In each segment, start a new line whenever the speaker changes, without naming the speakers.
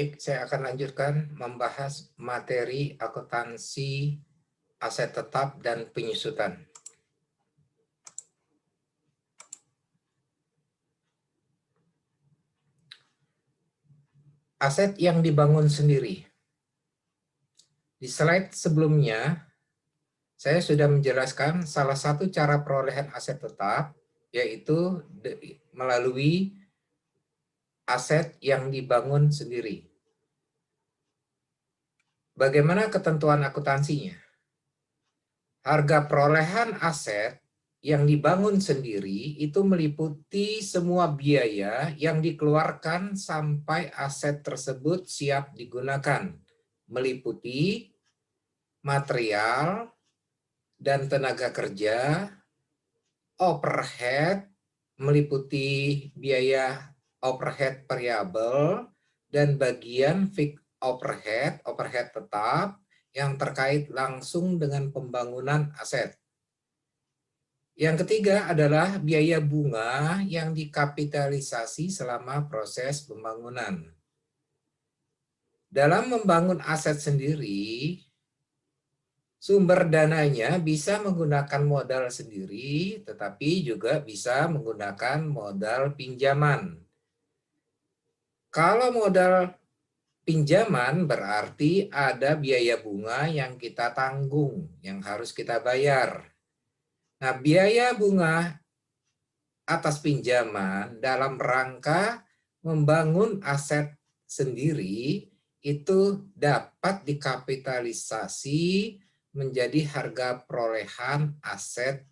Baik, saya akan lanjutkan membahas materi akuntansi aset tetap dan penyusutan. Aset yang dibangun sendiri. Di slide sebelumnya, saya sudah menjelaskan salah satu cara perolehan aset tetap, yaitu melalui aset yang dibangun sendiri. Bagaimana ketentuan akuntansinya? Harga perolehan aset yang dibangun sendiri itu meliputi semua biaya yang dikeluarkan sampai aset tersebut siap digunakan, meliputi material dan tenaga kerja, overhead, meliputi biaya overhead variabel, dan bagian fixed overhead, overhead tetap, yang terkait langsung dengan pembangunan aset. Yang ketiga adalah biaya bunga yang dikapitalisasi selama proses pembangunan. Dalam membangun aset sendiri, sumber dananya bisa menggunakan modal sendiri, tetapi juga bisa menggunakan modal pinjaman. Kalau modal pinjaman berarti ada biaya bunga yang kita tanggung, yang harus kita bayar. Nah, biaya bunga atas pinjaman dalam rangka membangun aset sendiri itu dapat dikapitalisasi menjadi harga perolehan aset.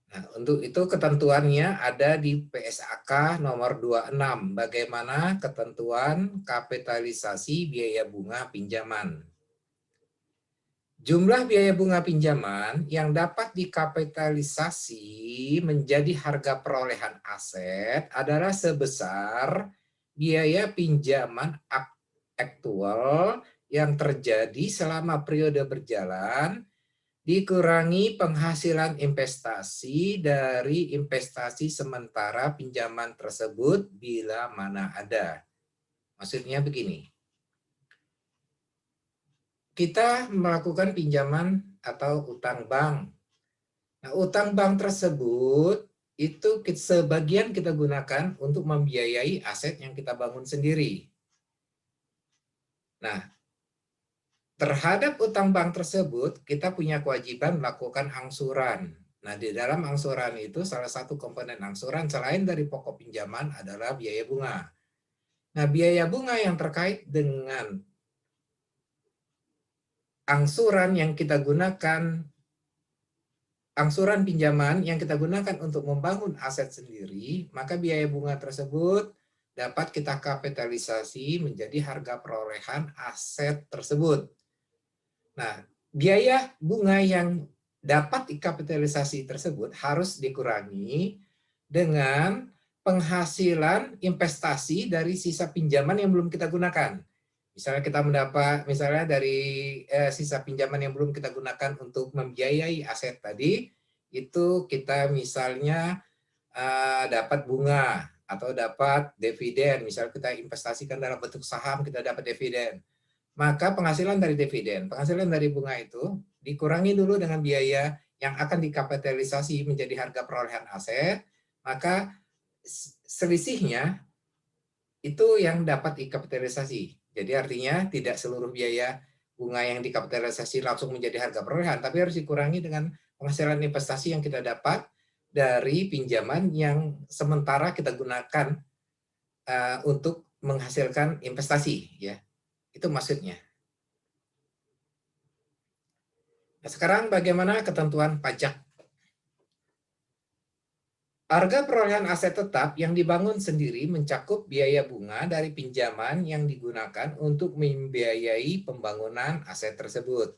Nah, untuk itu ketentuannya ada di PSAK nomor 26, bagaimana ketentuan kapitalisasi biaya bunga pinjaman. Jumlah biaya bunga pinjaman yang dapat dikapitalisasi menjadi harga perolehan aset adalah sebesar biaya pinjaman aktual yang terjadi selama periode berjalan dikurangi penghasilan investasi dari investasi sementara pinjaman tersebut bila mana ada. Maksudnya begini. Kita melakukan pinjaman atau utang bank. Nah, utang bank tersebut itu sebagian kita gunakan untuk membiayai aset yang kita bangun sendiri. Nah, terhadap utang bank tersebut kita punya kewajiban melakukan angsuran. Nah, di dalam angsuran itu salah satu komponen angsuran selain dari pokok pinjaman adalah biaya bunga. Nah, biaya bunga yang terkait dengan angsuran yang kita gunakan, angsuran pinjaman yang kita gunakan untuk membangun aset sendiri, maka biaya bunga tersebut dapat kita kapitalisasi menjadi harga perolehan aset tersebut. Nah, biaya bunga yang dapat dikapitalisasi tersebut harus dikurangi dengan penghasilan investasi dari sisa pinjaman yang belum kita gunakan. Misalnya kita mendapat, misalnya dari sisa pinjaman yang belum kita gunakan untuk membiayai aset tadi, itu kita misalnya dapat bunga atau dapat dividen. Misalnya kita investasikan dalam bentuk saham, kita dapat dividen. Maka penghasilan dari dividen, penghasilan dari bunga itu dikurangi dulu dengan biaya yang akan dikapitalisasi menjadi harga perolehan aset, maka selisihnya itu yang dapat dikapitalisasi. Jadi artinya tidak seluruh biaya bunga yang dikapitalisasi langsung menjadi harga perolehan, tapi harus dikurangi dengan penghasilan investasi yang kita dapat dari pinjaman yang sementara kita gunakan untuk menghasilkan investasi, ya. Itu maksudnya. Nah, sekarang bagaimana ketentuan pajak? Harga perolehan aset tetap yang dibangun sendiri mencakup biaya bunga dari pinjaman yang digunakan untuk membiayai pembangunan aset tersebut.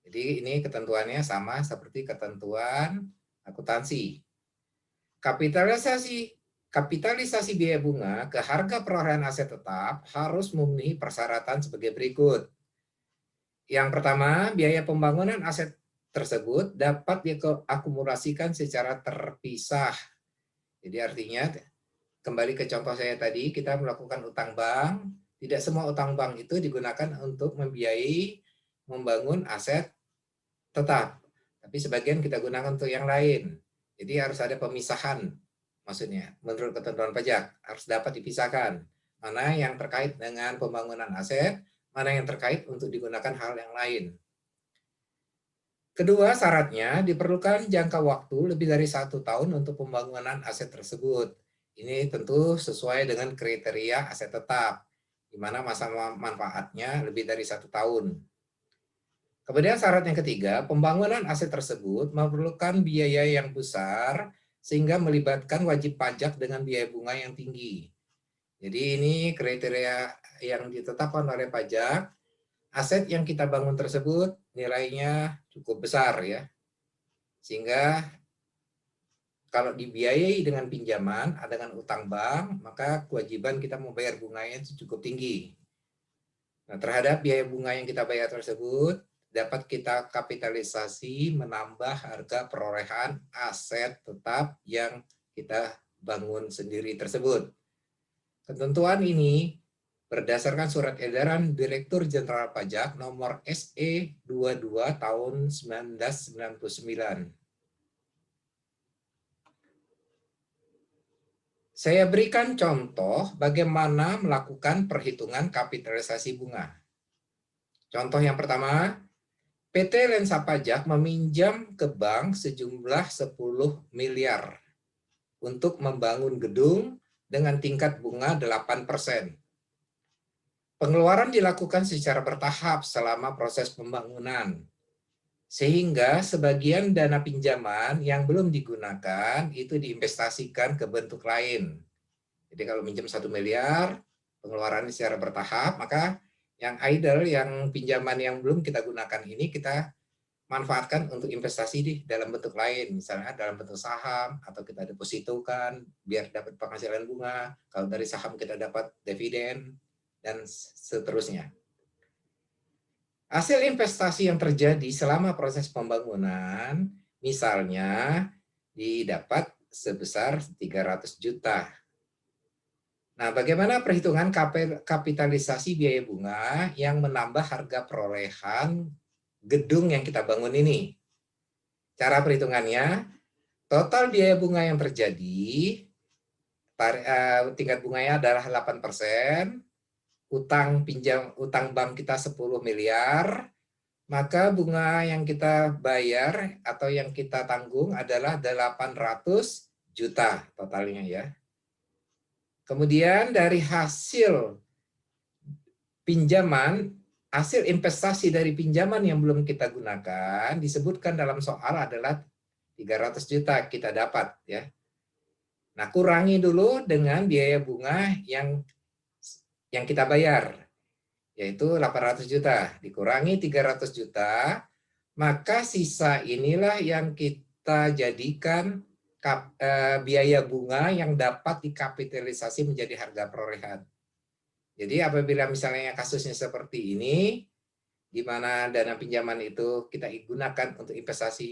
Jadi ini ketentuannya sama seperti ketentuan akuntansi. Kapitalisasi biaya bunga ke harga perolehan aset tetap harus memenuhi persyaratan sebagai berikut. Yang pertama, biaya pembangunan aset tersebut dapat diakumulasikan secara terpisah. Jadi artinya kembali ke contoh saya tadi, kita melakukan utang bank, tidak semua utang bank itu digunakan untuk membiayai membangun aset tetap, tapi sebagian kita gunakan untuk yang lain. Jadi harus ada pemisahan, maksudnya menurut ketentuan pajak harus dapat dipisahkan mana yang terkait dengan pembangunan aset, mana yang terkait untuk digunakan hal yang lain. Kedua, syaratnya diperlukan jangka waktu lebih dari 1 tahun untuk pembangunan aset tersebut. Ini tentu sesuai dengan kriteria aset tetap, di mana masa manfaatnya lebih dari 1 tahun. Kemudian syarat yang ketiga, pembangunan aset tersebut memerlukan biaya yang besar sehingga melibatkan wajib pajak dengan biaya bunga yang tinggi. Jadi ini kriteria yang ditetapkan oleh pajak, aset yang kita bangun tersebut nilainya cukup besar ya. Sehingga kalau dibiayai dengan pinjaman, dengan utang bank, maka kewajiban kita membayar bunganya itu cukup tinggi. Nah, terhadap biaya bunga yang kita bayar tersebut, dapat kita kapitalisasi menambah harga perolehan aset tetap yang kita bangun sendiri tersebut. Ketentuan ini berdasarkan Surat Edaran Direktur Jenderal Pajak nomor SE 22 tahun 1999. Saya berikan contoh bagaimana melakukan perhitungan kapitalisasi bunga. Contoh yang pertama, PT Lensa Pajak meminjam ke bank sejumlah 10 miliar untuk membangun gedung dengan tingkat bunga 8%. Pengeluaran dilakukan secara bertahap selama proses pembangunan, sehingga sebagian dana pinjaman yang belum digunakan itu diinvestasikan ke bentuk lain. Jadi kalau minjem 1 miliar, pengeluarannya secara bertahap, maka yang idle, yang pinjaman yang belum kita gunakan ini kita manfaatkan untuk investasi di dalam bentuk lain, misalnya dalam bentuk saham, atau kita depositokan biar dapat penghasilan bunga, kalau dari saham kita dapat dividen, dan seterusnya. Hasil investasi yang terjadi selama proses pembangunan, misalnya didapat sebesar 300 juta. Nah, bagaimana perhitungan kapitalisasi biaya bunga yang menambah harga perolehan gedung yang kita bangun ini? Cara perhitungannya, total biaya bunga yang terjadi, tingkat bunganya adalah 8%, utang bank kita 10 miliar, maka bunga yang kita bayar atau yang kita tanggung adalah 800 juta totalnya ya. Kemudian dari hasil pinjaman, hasil investasi dari pinjaman yang belum kita gunakan disebutkan dalam soal adalah 300 juta kita dapat ya. Nah, kurangi dulu dengan biaya bunga yang kita bayar, yaitu 800 juta. Dikurangi 300 juta, maka sisa inilah yang kita jadikan biaya bunga yang dapat dikapitalisasi menjadi harga perolehan. Jadi apabila misalnya kasusnya seperti ini, di mana dana pinjaman itu kita gunakan untuk investasi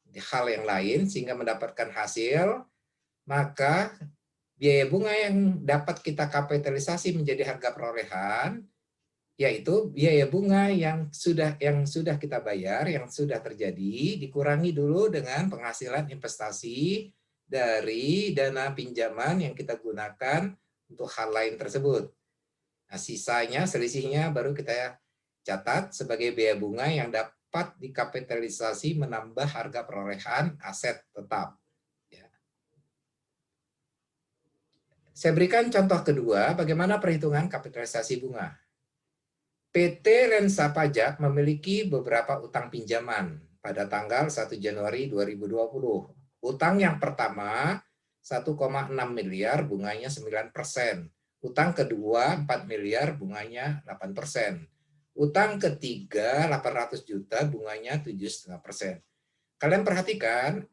di hal yang lain sehingga mendapatkan hasil, maka biaya bunga yang dapat kita kapitalisasi menjadi harga perolehan, yaitu biaya bunga yang sudah kita bayar, yang sudah terjadi, dikurangi dulu dengan penghasilan investasi dari dana pinjaman yang kita gunakan untuk hal lain tersebut. Nah, sisanya, selisihnya baru kita catat sebagai biaya bunga yang dapat dikapitalisasi menambah harga perolehan aset tetap. Ya. Saya berikan contoh kedua, bagaimana perhitungan kapitalisasi bunga. PT Lensa Pajak memiliki beberapa utang pinjaman pada tanggal 1 Januari 2020. Utang yang pertama 1,6 miliar bunganya 9%. Utang kedua 4 miliar bunganya 8%. Utang ketiga 800 juta bunganya 7,5%. Kalian perhatikan,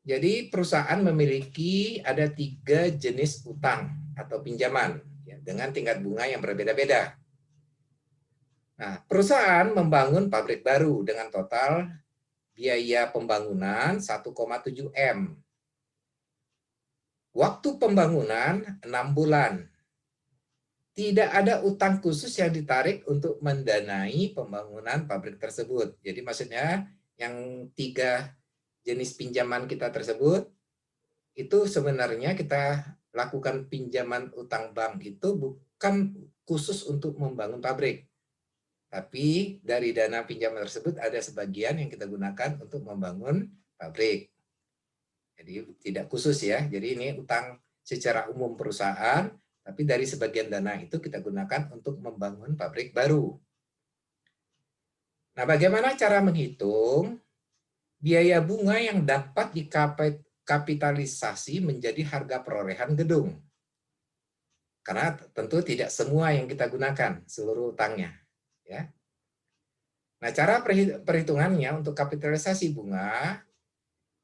jadi perusahaan memiliki ada 3 jenis utang atau pinjaman ya, dengan tingkat bunga yang berbeda-beda. Nah, perusahaan membangun pabrik baru dengan total biaya pembangunan 1,7 M. Waktu pembangunan 6 bulan. Tidak ada utang khusus yang ditarik untuk mendanai pembangunan pabrik tersebut. Jadi maksudnya yang 3 jenis pinjaman kita tersebut, itu sebenarnya kita lakukan pinjaman utang bank itu bukan khusus untuk membangun pabrik. Tapi dari dana pinjaman tersebut ada sebagian yang kita gunakan untuk membangun pabrik. Jadi tidak khusus ya. Jadi ini utang secara umum perusahaan, tapi dari sebagian dana itu kita gunakan untuk membangun pabrik baru. Nah, bagaimana cara menghitung biaya bunga yang dapat dikapitalisasi menjadi harga perolehan gedung? Karena tentu tidak semua yang kita gunakan, seluruh utangnya. Ya. Nah, cara perhitungannya untuk kapitalisasi bunga,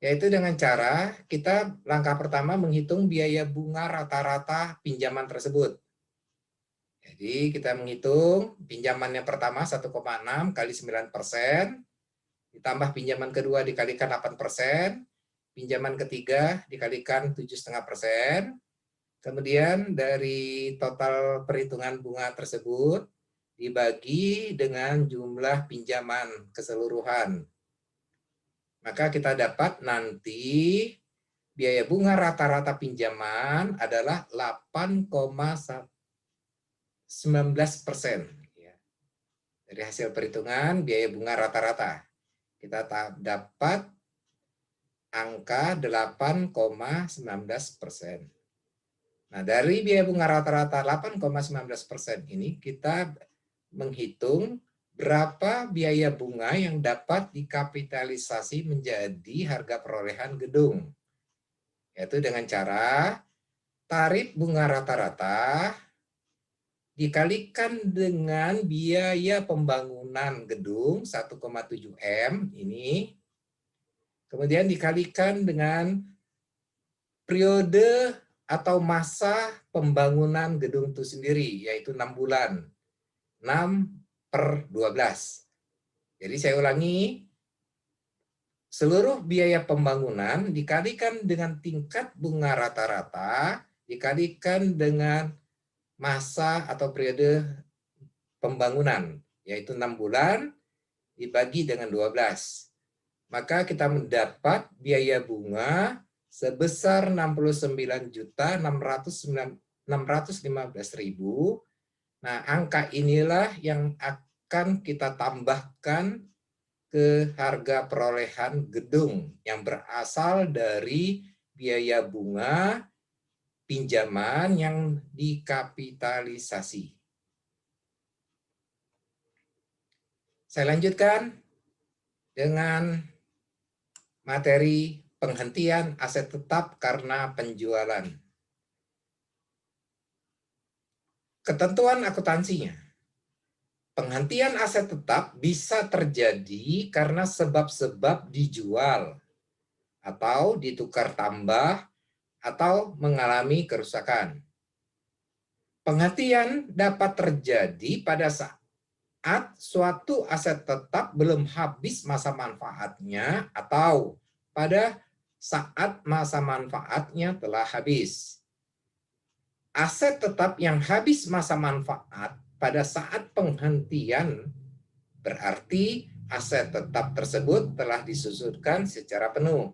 yaitu dengan cara kita langkah pertama menghitung biaya bunga rata-rata pinjaman tersebut. Jadi kita menghitung pinjamannya pertama 1,6 kali 9%, ditambah pinjaman kedua dikalikan 8%, pinjaman ketiga dikalikan 7,5%, kemudian dari total perhitungan bunga tersebut dibagi dengan jumlah pinjaman keseluruhan. Maka kita dapat nanti biaya bunga rata-rata pinjaman adalah 8,19%. Dari hasil perhitungan biaya bunga rata-rata, kita dapat angka 8,19%. Nah, dari biaya bunga rata-rata 8,19% ini kita menghitung berapa biaya bunga yang dapat dikapitalisasi menjadi harga perolehan gedung. Yaitu dengan cara tarif bunga rata-rata dikalikan dengan biaya pembangunan gedung 1,7 M ini, kemudian dikalikan dengan periode atau masa pembangunan gedung itu sendiri, yaitu 6 bulan. 6/12. Jadi saya ulangi, seluruh biaya pembangunan dikalikan dengan tingkat bunga rata-rata, dikalikan dengan masa atau periode pembangunan, yaitu 6 bulan, dibagi dengan 12. Maka kita mendapat biaya bunga sebesar 69.615.000. Nah, angka inilah yang akan kita tambahkan ke harga perolehan gedung yang berasal dari biaya bunga pinjaman yang dikapitalisasi. Saya lanjutkan dengan materi penghentian aset tetap karena penjualan. Ketentuan akuntansinya. Penghentian aset tetap bisa terjadi karena sebab-sebab dijual atau ditukar tambah atau mengalami kerusakan. Penghentian dapat terjadi pada saat suatu aset tetap belum habis masa manfaatnya atau pada saat masa manfaatnya telah habis. Aset tetap yang habis masa manfaat pada saat penghentian berarti aset tetap tersebut telah disusutkan secara penuh.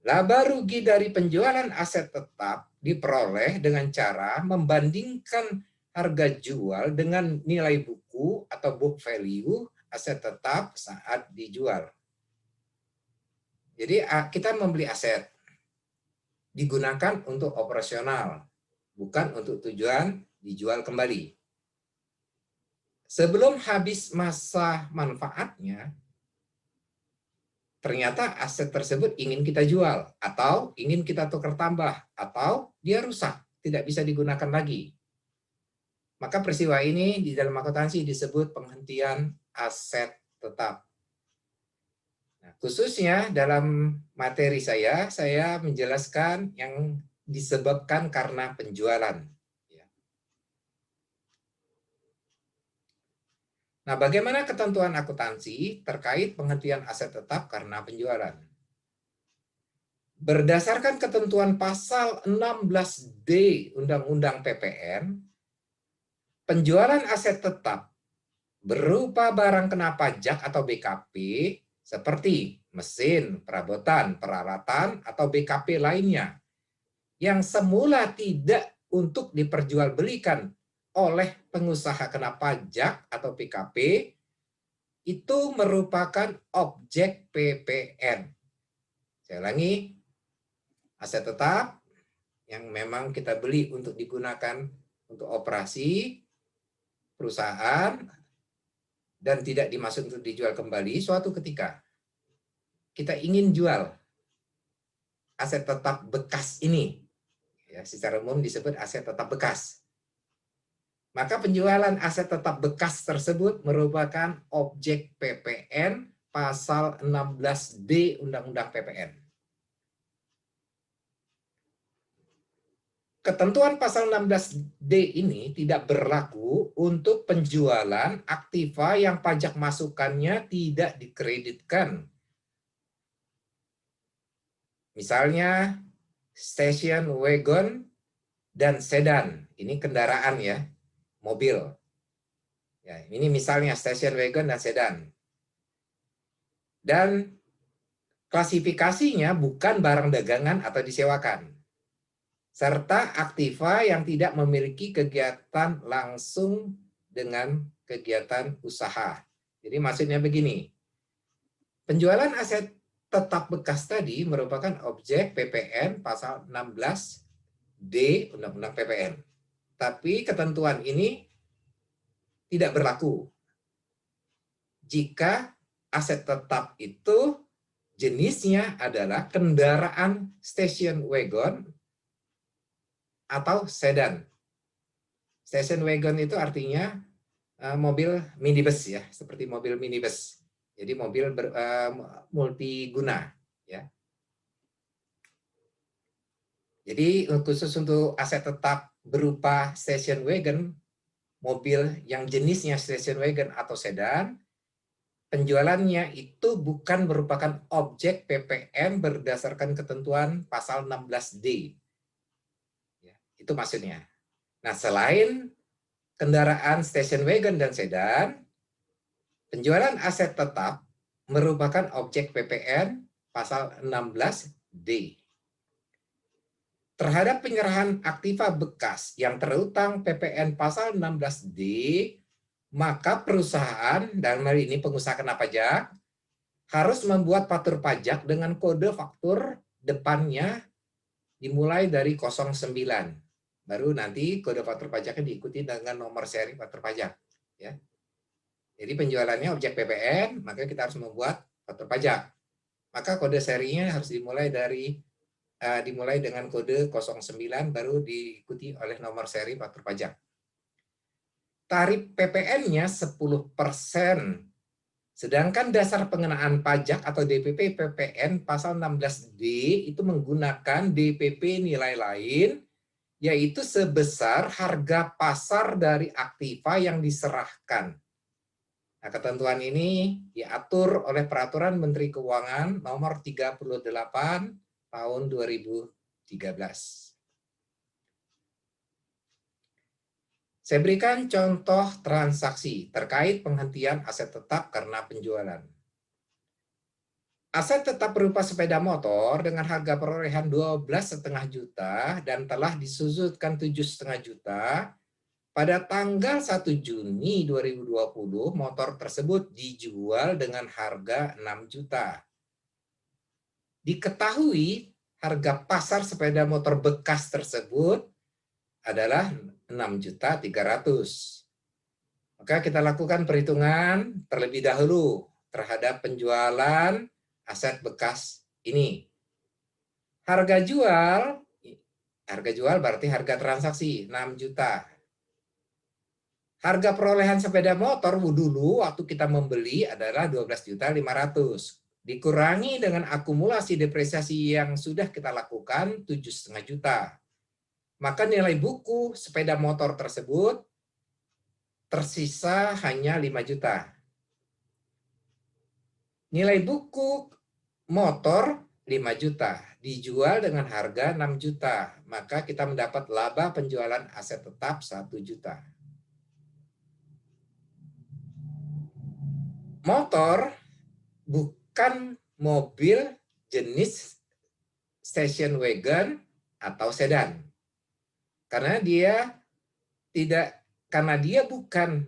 Laba rugi dari penjualan aset tetap diperoleh dengan cara membandingkan harga jual dengan nilai buku atau book value aset tetap saat dijual. Jadi kita membeli aset digunakan untuk operasional, bukan untuk tujuan dijual kembali. Sebelum habis masa manfaatnya, ternyata aset tersebut ingin kita jual, atau ingin kita tukar tambah, atau dia rusak, tidak bisa digunakan lagi. Maka peristiwa ini di dalam akuntansi disebut penghentian aset tetap. Nah, khususnya dalam materi saya menjelaskan yang disebabkan karena penjualan. Nah, bagaimana ketentuan akuntansi terkait penghentian aset tetap karena penjualan? Berdasarkan ketentuan pasal 16D Undang-Undang PPN, penjualan aset tetap berupa barang kena pajak atau BKP seperti mesin, perabotan, peralatan, atau BKP lainnya yang semula tidak untuk diperjualbelikan oleh pengusaha kena pajak atau PKP itu merupakan objek PPN. Saya ulangi, aset tetap yang memang kita beli untuk digunakan untuk operasi perusahaan dan tidak dimaksud untuk dijual kembali, suatu ketika kita ingin jual aset tetap bekas ini, ya, secara umum disebut aset tetap bekas. Maka penjualan aset tetap bekas tersebut merupakan objek PPN pasal 16D Undang-Undang PPN. Ketentuan pasal 16D ini tidak berlaku untuk penjualan aktiva yang pajak masukannya tidak dikreditkan. Misalnya station wagon dan sedan, ini kendaraan ya, mobil. Ya, ini misalnya station wagon dan sedan. Dan klasifikasinya bukan barang dagangan atau disewakan. Serta aktiva yang tidak memiliki kegiatan langsung dengan kegiatan usaha. Jadi maksudnya begini, penjualan aset tetap bekas tadi merupakan objek PPN pasal 16D Undang-Undang PPN. Tapi ketentuan ini tidak berlaku jika aset tetap itu jenisnya adalah kendaraan station wagon atau sedan. Station wagon itu artinya mobil minibus ya, seperti mobil minibus. Jadi mobil multiguna ya. Jadi khusus untuk aset tetap berupa station wagon, mobil yang jenisnya station wagon atau sedan, penjualannya itu bukan merupakan objek PPN berdasarkan ketentuan pasal 16D. Itu maksudnya. Nah, selain kendaraan station wagon dan sedan, penjualan aset tetap merupakan objek PPN pasal 16D. Terhadap penyerahan aktiva bekas yang terutang PPN pasal 16D, maka perusahaan, dalam hal ini pengusaha kena pajak, harus membuat faktur pajak dengan kode faktur depannya dimulai dari 09. Baru nanti kode faktur pajaknya diikuti dengan nomor seri faktur pajak. Ya. Jadi penjualannya objek PPN, maka kita harus membuat faktur pajak. Maka kode serinya harus dimulai dengan kode 09, baru diikuti oleh nomor seri faktur pajak. Tarif PPN-nya 10%. Sedangkan dasar pengenaan pajak atau DPP PPN pasal 16D itu menggunakan DPP nilai lain, yaitu sebesar harga pasar dari aktiva yang diserahkan. Nah, ketentuan ini diatur oleh Peraturan Menteri Keuangan nomor 38 tahun 2013. Saya berikan contoh transaksi terkait penghentian aset tetap karena penjualan. Aset tetap berupa sepeda motor dengan harga perolehan 12,5 juta dan telah disudutkan 7,5 juta. Pada tanggal 1 Juni 2020, motor tersebut dijual dengan harga 6 juta. Diketahui harga pasar sepeda motor bekas tersebut adalah 6.300.000. Maka kita lakukan perhitungan terlebih dahulu terhadap penjualan aset bekas ini. Harga jual berarti harga transaksi 6 juta. Harga perolehan sepeda motor dulu waktu kita membeli adalah 12.500.000. Dikurangi dengan akumulasi depresiasi yang sudah kita lakukan 7,5 juta. Maka nilai buku sepeda motor tersebut tersisa hanya 5 juta. Nilai buku motor 5 juta, dijual dengan harga 6 juta, maka kita mendapat laba penjualan aset tetap 1 juta. Motor bukan mobil jenis station wagon atau sedan. Karena dia bukan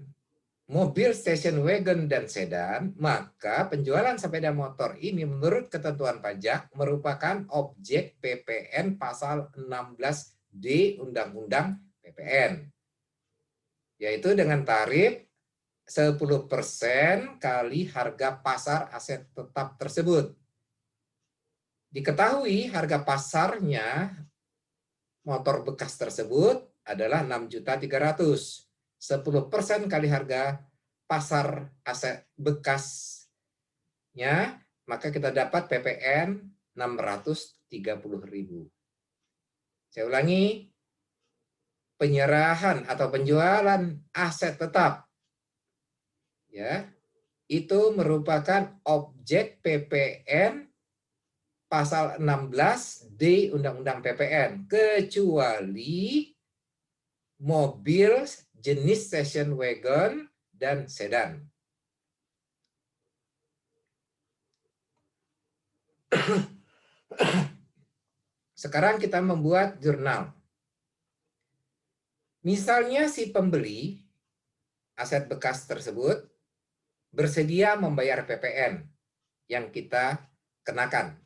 mobil station wagon dan sedan, maka penjualan sepeda motor ini menurut ketentuan pajak merupakan objek PPN pasal 16D Undang-Undang PPN, yaitu dengan tarif 10% kali harga pasar aset tetap tersebut. Diketahui harga pasarnya motor bekas tersebut adalah 6.300.000. 10% kali harga pasar aset bekasnya, maka kita dapat PPN 630.000. Saya ulangi, penyerahan atau penjualan aset tetap ya itu merupakan objek PPN pasal 16 Undang-Undang PPN, kecuali mobil jenis station wagon dan sedan. Sekarang kita membuat jurnal. Misalnya si pembeli aset bekas tersebut bersedia membayar PPN yang kita kenakan.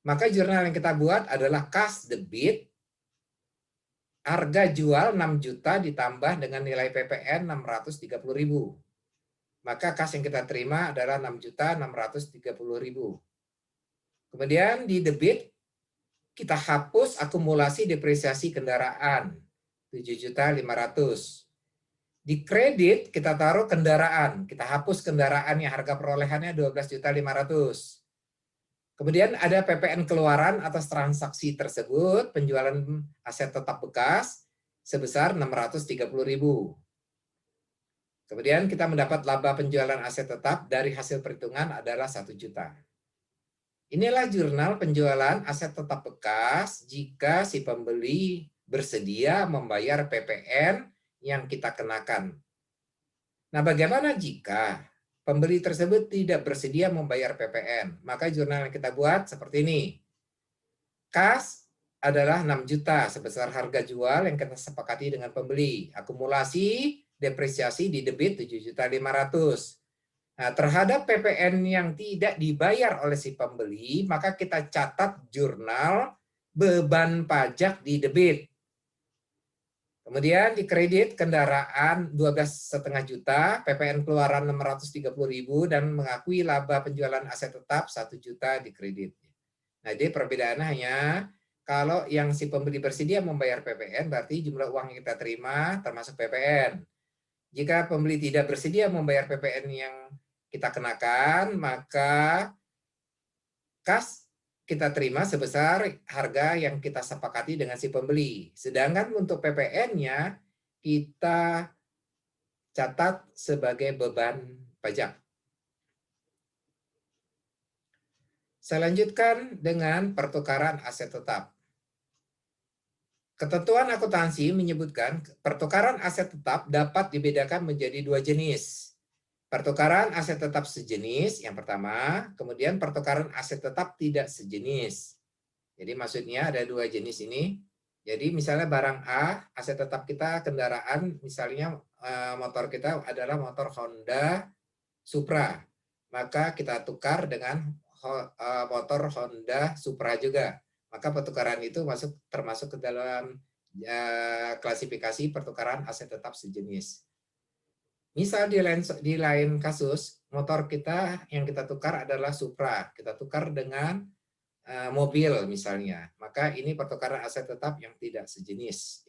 Maka jurnal yang kita buat adalah kas debit, harga jual 6 juta ditambah dengan nilai PPN 630.000. Maka kas yang kita terima adalah 6.630.000. Kemudian di debit kita hapus akumulasi depresiasi kendaraan 7.500.000. Di kredit kita taruh kendaraan, kita hapus kendaraan yang harga perolehannya 12.500.000. Kemudian ada PPN keluaran atas transaksi tersebut, penjualan aset tetap bekas sebesar 630.000. Kemudian kita mendapat laba penjualan aset tetap dari hasil perhitungan adalah 1 juta. Inilah jurnal penjualan aset tetap bekas jika si pembeli bersedia membayar PPN yang kita kenakan. Nah, bagaimana jika pembeli tersebut tidak bersedia membayar PPN? Maka jurnal yang kita buat seperti ini. Kas adalah 6 juta sebesar harga jual yang kita sepakati dengan pembeli. Akumulasi depresiasi di debit 7.500.000. Nah, terhadap PPN yang tidak dibayar oleh si pembeli, maka kita catat jurnal beban pajak di debit. Kemudian di kredit kendaraan 12,5 juta, PPN keluaran 630.000 dan mengakui laba penjualan aset tetap 1 juta di kredit. Nah, jadi perbedaannya hanya kalau yang si pembeli bersedia membayar PPN berarti jumlah uang yang kita terima termasuk PPN. Jika pembeli tidak bersedia membayar PPN yang kita kenakan, maka kas kita terima sebesar harga yang kita sepakati dengan si pembeli. Sedangkan untuk PPN-nya kita catat sebagai beban pajak. Saya lanjutkan dengan pertukaran aset tetap. Ketentuan akuntansi menyebutkan pertukaran aset tetap dapat dibedakan menjadi 2 jenis. Pertukaran aset tetap sejenis yang pertama, kemudian pertukaran aset tetap tidak sejenis. Jadi maksudnya ada 2 jenis ini. Jadi misalnya barang A, aset tetap kita kendaraan, misalnya motor kita adalah motor Honda Supra. Maka kita tukar dengan motor Honda Supra juga. Maka pertukaran itu termasuk ke dalam klasifikasi pertukaran aset tetap sejenis. Misal di lain kasus, motor kita yang kita tukar adalah Supra. Kita tukar dengan mobil misalnya. Maka ini pertukaran aset tetap yang tidak sejenis.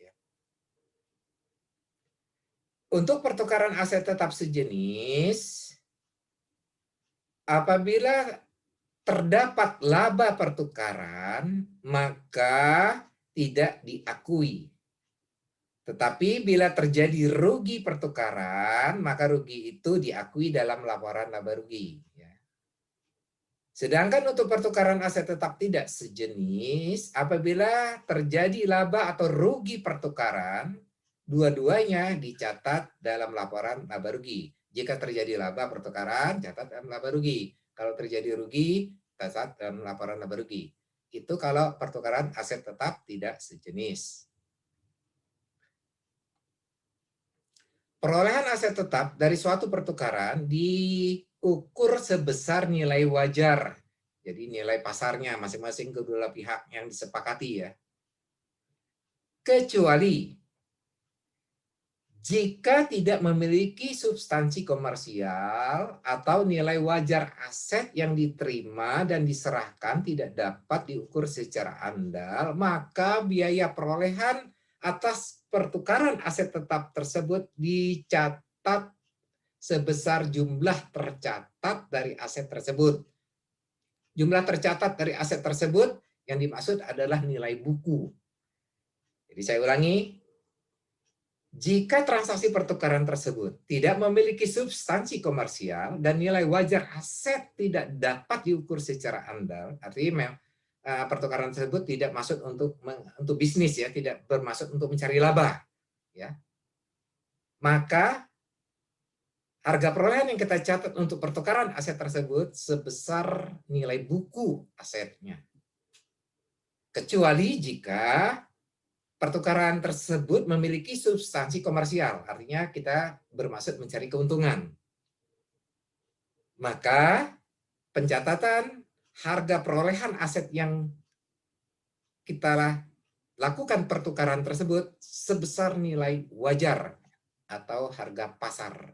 Untuk pertukaran aset tetap sejenis, apabila terdapat laba pertukaran, maka tidak diakui. Tetapi bila terjadi rugi pertukaran, maka rugi itu diakui dalam laporan laba rugi. Sedangkan untuk pertukaran aset tetap tidak sejenis, apabila terjadi laba atau rugi pertukaran, dua-duanya dicatat dalam laporan laba rugi. Jika terjadi laba pertukaran, catat dalam laba rugi. Kalau terjadi rugi, catat dalam laporan laba rugi. Itu kalau pertukaran aset tetap tidak sejenis. Perolehan aset tetap dari suatu pertukaran diukur sebesar nilai wajar. Jadi nilai pasarnya masing-masing kedua pihak yang disepakati ya. Kecuali jika tidak memiliki substansi komersial atau nilai wajar aset yang diterima dan diserahkan tidak dapat diukur secara andal, maka biaya perolehan atas pertukaran aset tetap tersebut dicatat sebesar jumlah tercatat dari aset tersebut. Jumlah tercatat dari aset tersebut yang dimaksud adalah nilai buku. Jadi saya ulangi, jika transaksi pertukaran tersebut tidak memiliki substansi komersial dan nilai wajar aset tidak dapat diukur secara andal, artinya pertukaran tersebut tidak masuk untuk bisnis ya, tidak bermaksud untuk mencari laba, ya. Maka harga perolehan yang kita catat untuk pertukaran aset tersebut sebesar nilai buku asetnya. Kecuali jika pertukaran tersebut memiliki substansi komersial, artinya kita bermaksud mencari keuntungan. Maka pencatatan harga perolehan aset yang kita lakukan pertukaran tersebut sebesar nilai wajar atau harga pasar.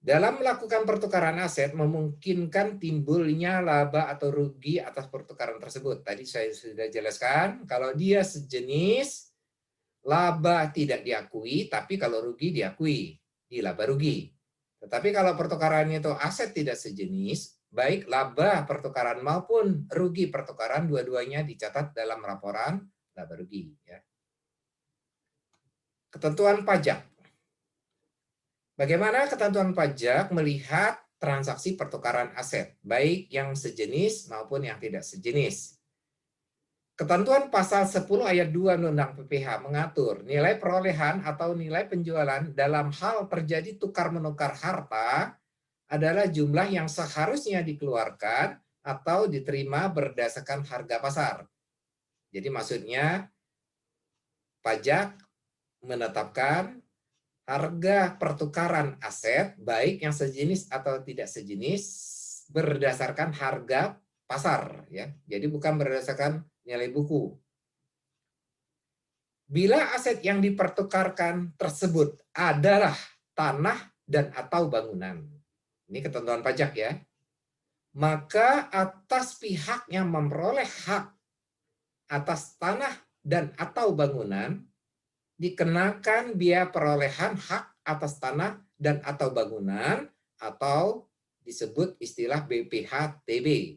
Dalam melakukan pertukaran aset memungkinkan timbulnya laba atau rugi atas pertukaran tersebut. Tadi saya sudah jelaskan, kalau dia sejenis, laba tidak diakui, tapi kalau rugi diakui, di laba rugi. Tetapi kalau pertukaran itu aset tidak sejenis, baik laba pertukaran maupun rugi pertukaran, dua-duanya dicatat dalam laporan laba rugi. Ya. Ketentuan pajak. Bagaimana ketentuan pajak melihat transaksi pertukaran aset, baik yang sejenis maupun yang tidak sejenis? Ketentuan pasal 10 ayat 2 Undang-Undang PPH mengatur nilai perolehan atau nilai penjualan dalam hal terjadi tukar-menukar harta adalah jumlah yang seharusnya dikeluarkan atau diterima berdasarkan harga pasar. Jadi maksudnya pajak menetapkan harga pertukaran aset, baik yang sejenis atau tidak sejenis, berdasarkan harga pasar. Ya. Jadi bukan berdasarkan nilai buku. Bila aset yang dipertukarkan tersebut adalah tanah dan atau bangunan, ini ketentuan pajak ya, maka atas pihak yang memperoleh hak atas tanah dan atau bangunan, dikenakan biaya perolehan hak atas tanah dan atau bangunan atau disebut istilah BPH-TB.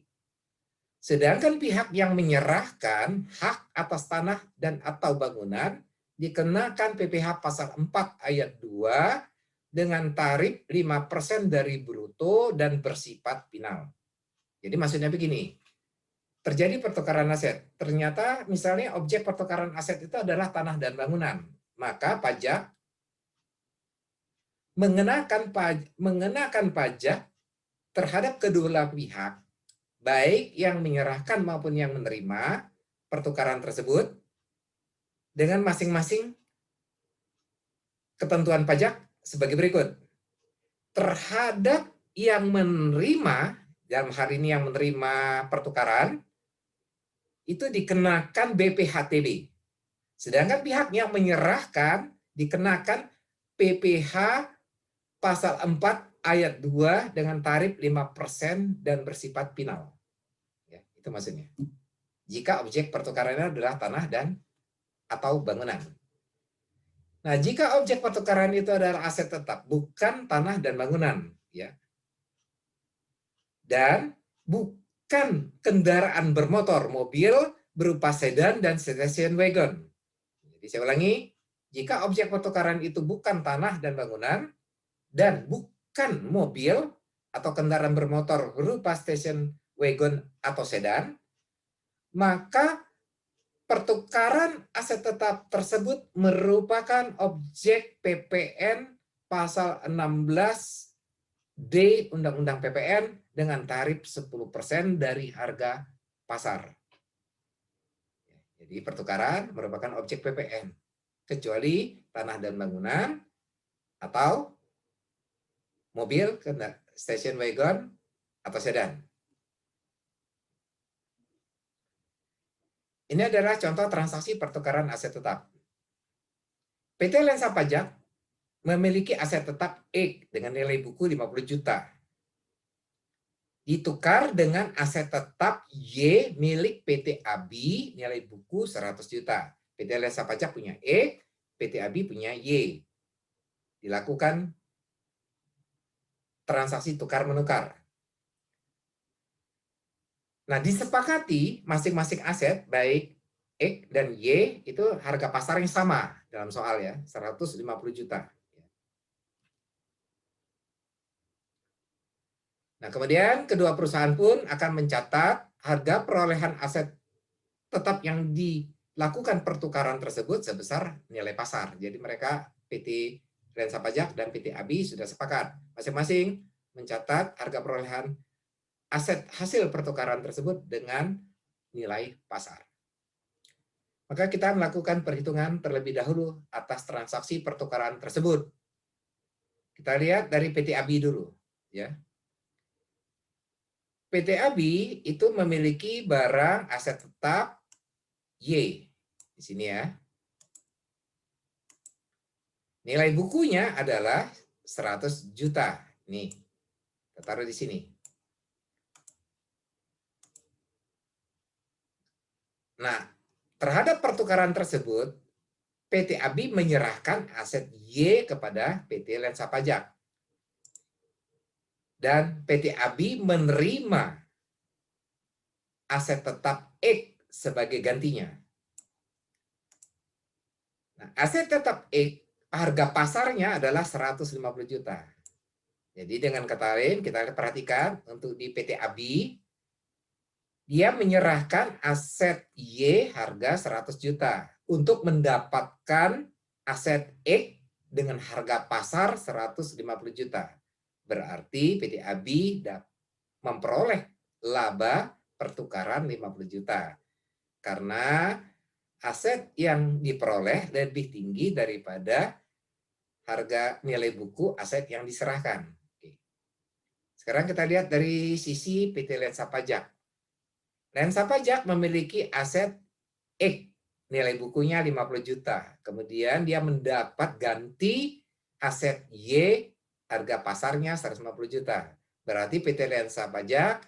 Sedangkan pihak yang menyerahkan hak atas tanah dan atau bangunan dikenakan PPH pasal 4 ayat 2 dengan tarif 5% dari bruto dan bersifat final. Jadi maksudnya begini, terjadi pertukaran aset. Ternyata misalnya objek pertukaran aset itu adalah tanah dan bangunan. Maka pajak mengenakan pajak terhadap kedua pihak, baik yang menyerahkan maupun yang menerima pertukaran tersebut, dengan masing-masing ketentuan pajak sebagai berikut. Terhadap yang menerima, dalam hari ini yang menerima pertukaran, itu dikenakan BPH-TB. Sedangkan pihak yang menyerahkan dikenakan PPH pasal 4 ayat 2 dengan tarif 5% dan bersifat final. Ya, itu maksudnya. Jika objek pertukarannya adalah tanah dan atau bangunan. Nah, jika objek pertukaran itu adalah aset tetap, bukan tanah dan bangunan, ya. Dan bukan kendaraan bermotor, mobil berupa sedan dan station wagon. Jadi saya ulangi, jika objek pertukaran itu bukan tanah dan bangunan dan bukan mobil atau kendaraan bermotor berupa station wagon atau sedan, maka pertukaran aset tetap tersebut merupakan objek PPN pasal 16D Undang-Undang PPN dengan tarif 10% dari harga pasar. Jadi pertukaran merupakan objek PPN, kecuali tanah dan bangunan atau mobil, station wagon, atau sedan. Ini adalah contoh transaksi pertukaran aset tetap. PT Lensa Pajak memiliki aset tetap X dengan nilai buku 50 juta. Ditukar dengan aset tetap Y milik PT ABI nilai buku 100 juta. PT Lensa Pajak punya X, PT ABI punya Y. Dilakukan transaksi tukar-menukar. Nah, disepakati masing-masing aset, baik X dan Y, itu harga pasar yang sama dalam soal ya, 150 juta. Nah, kemudian kedua perusahaan pun akan mencatat harga perolehan aset tetap yang dilakukan pertukaran tersebut sebesar nilai pasar. Jadi mereka PT Lensa Pajak dan PT ABI sudah sepakat. Masing-masing mencatat harga perolehan aset hasil pertukaran tersebut dengan nilai pasar. Maka kita melakukan perhitungan terlebih dahulu atas transaksi pertukaran tersebut. Kita lihat dari PT ABI dulu, ya. PT ABI itu memiliki barang aset tetap Y di sini ya. Nilai bukunya adalah 100 juta. Nih, kita taruh di sini. Nah, terhadap pertukaran tersebut, PT ABI menyerahkan aset Y kepada PT Lensa Pajak. Dan PT ABI menerima aset tetap X sebagai gantinya. Nah, aset tetap X, harga pasarnya adalah 150 juta. Jadi dengan kata lain, kita perhatikan untuk di PT ABI, dia menyerahkan aset Y harga 100 juta untuk mendapatkan aset X dengan harga pasar 150 juta. Berarti PT ABI memperoleh laba pertukaran 50 juta. Karena aset yang diperoleh lebih tinggi daripada harga nilai buku aset yang diserahkan. Sekarang kita lihat dari sisi PT Lensa Pajak. Lensa Pajak memiliki aset X, nilai bukunya 50 juta. Kemudian dia mendapat ganti aset Y, harga pasarnya 150 juta. Berarti PT Lensa Pajak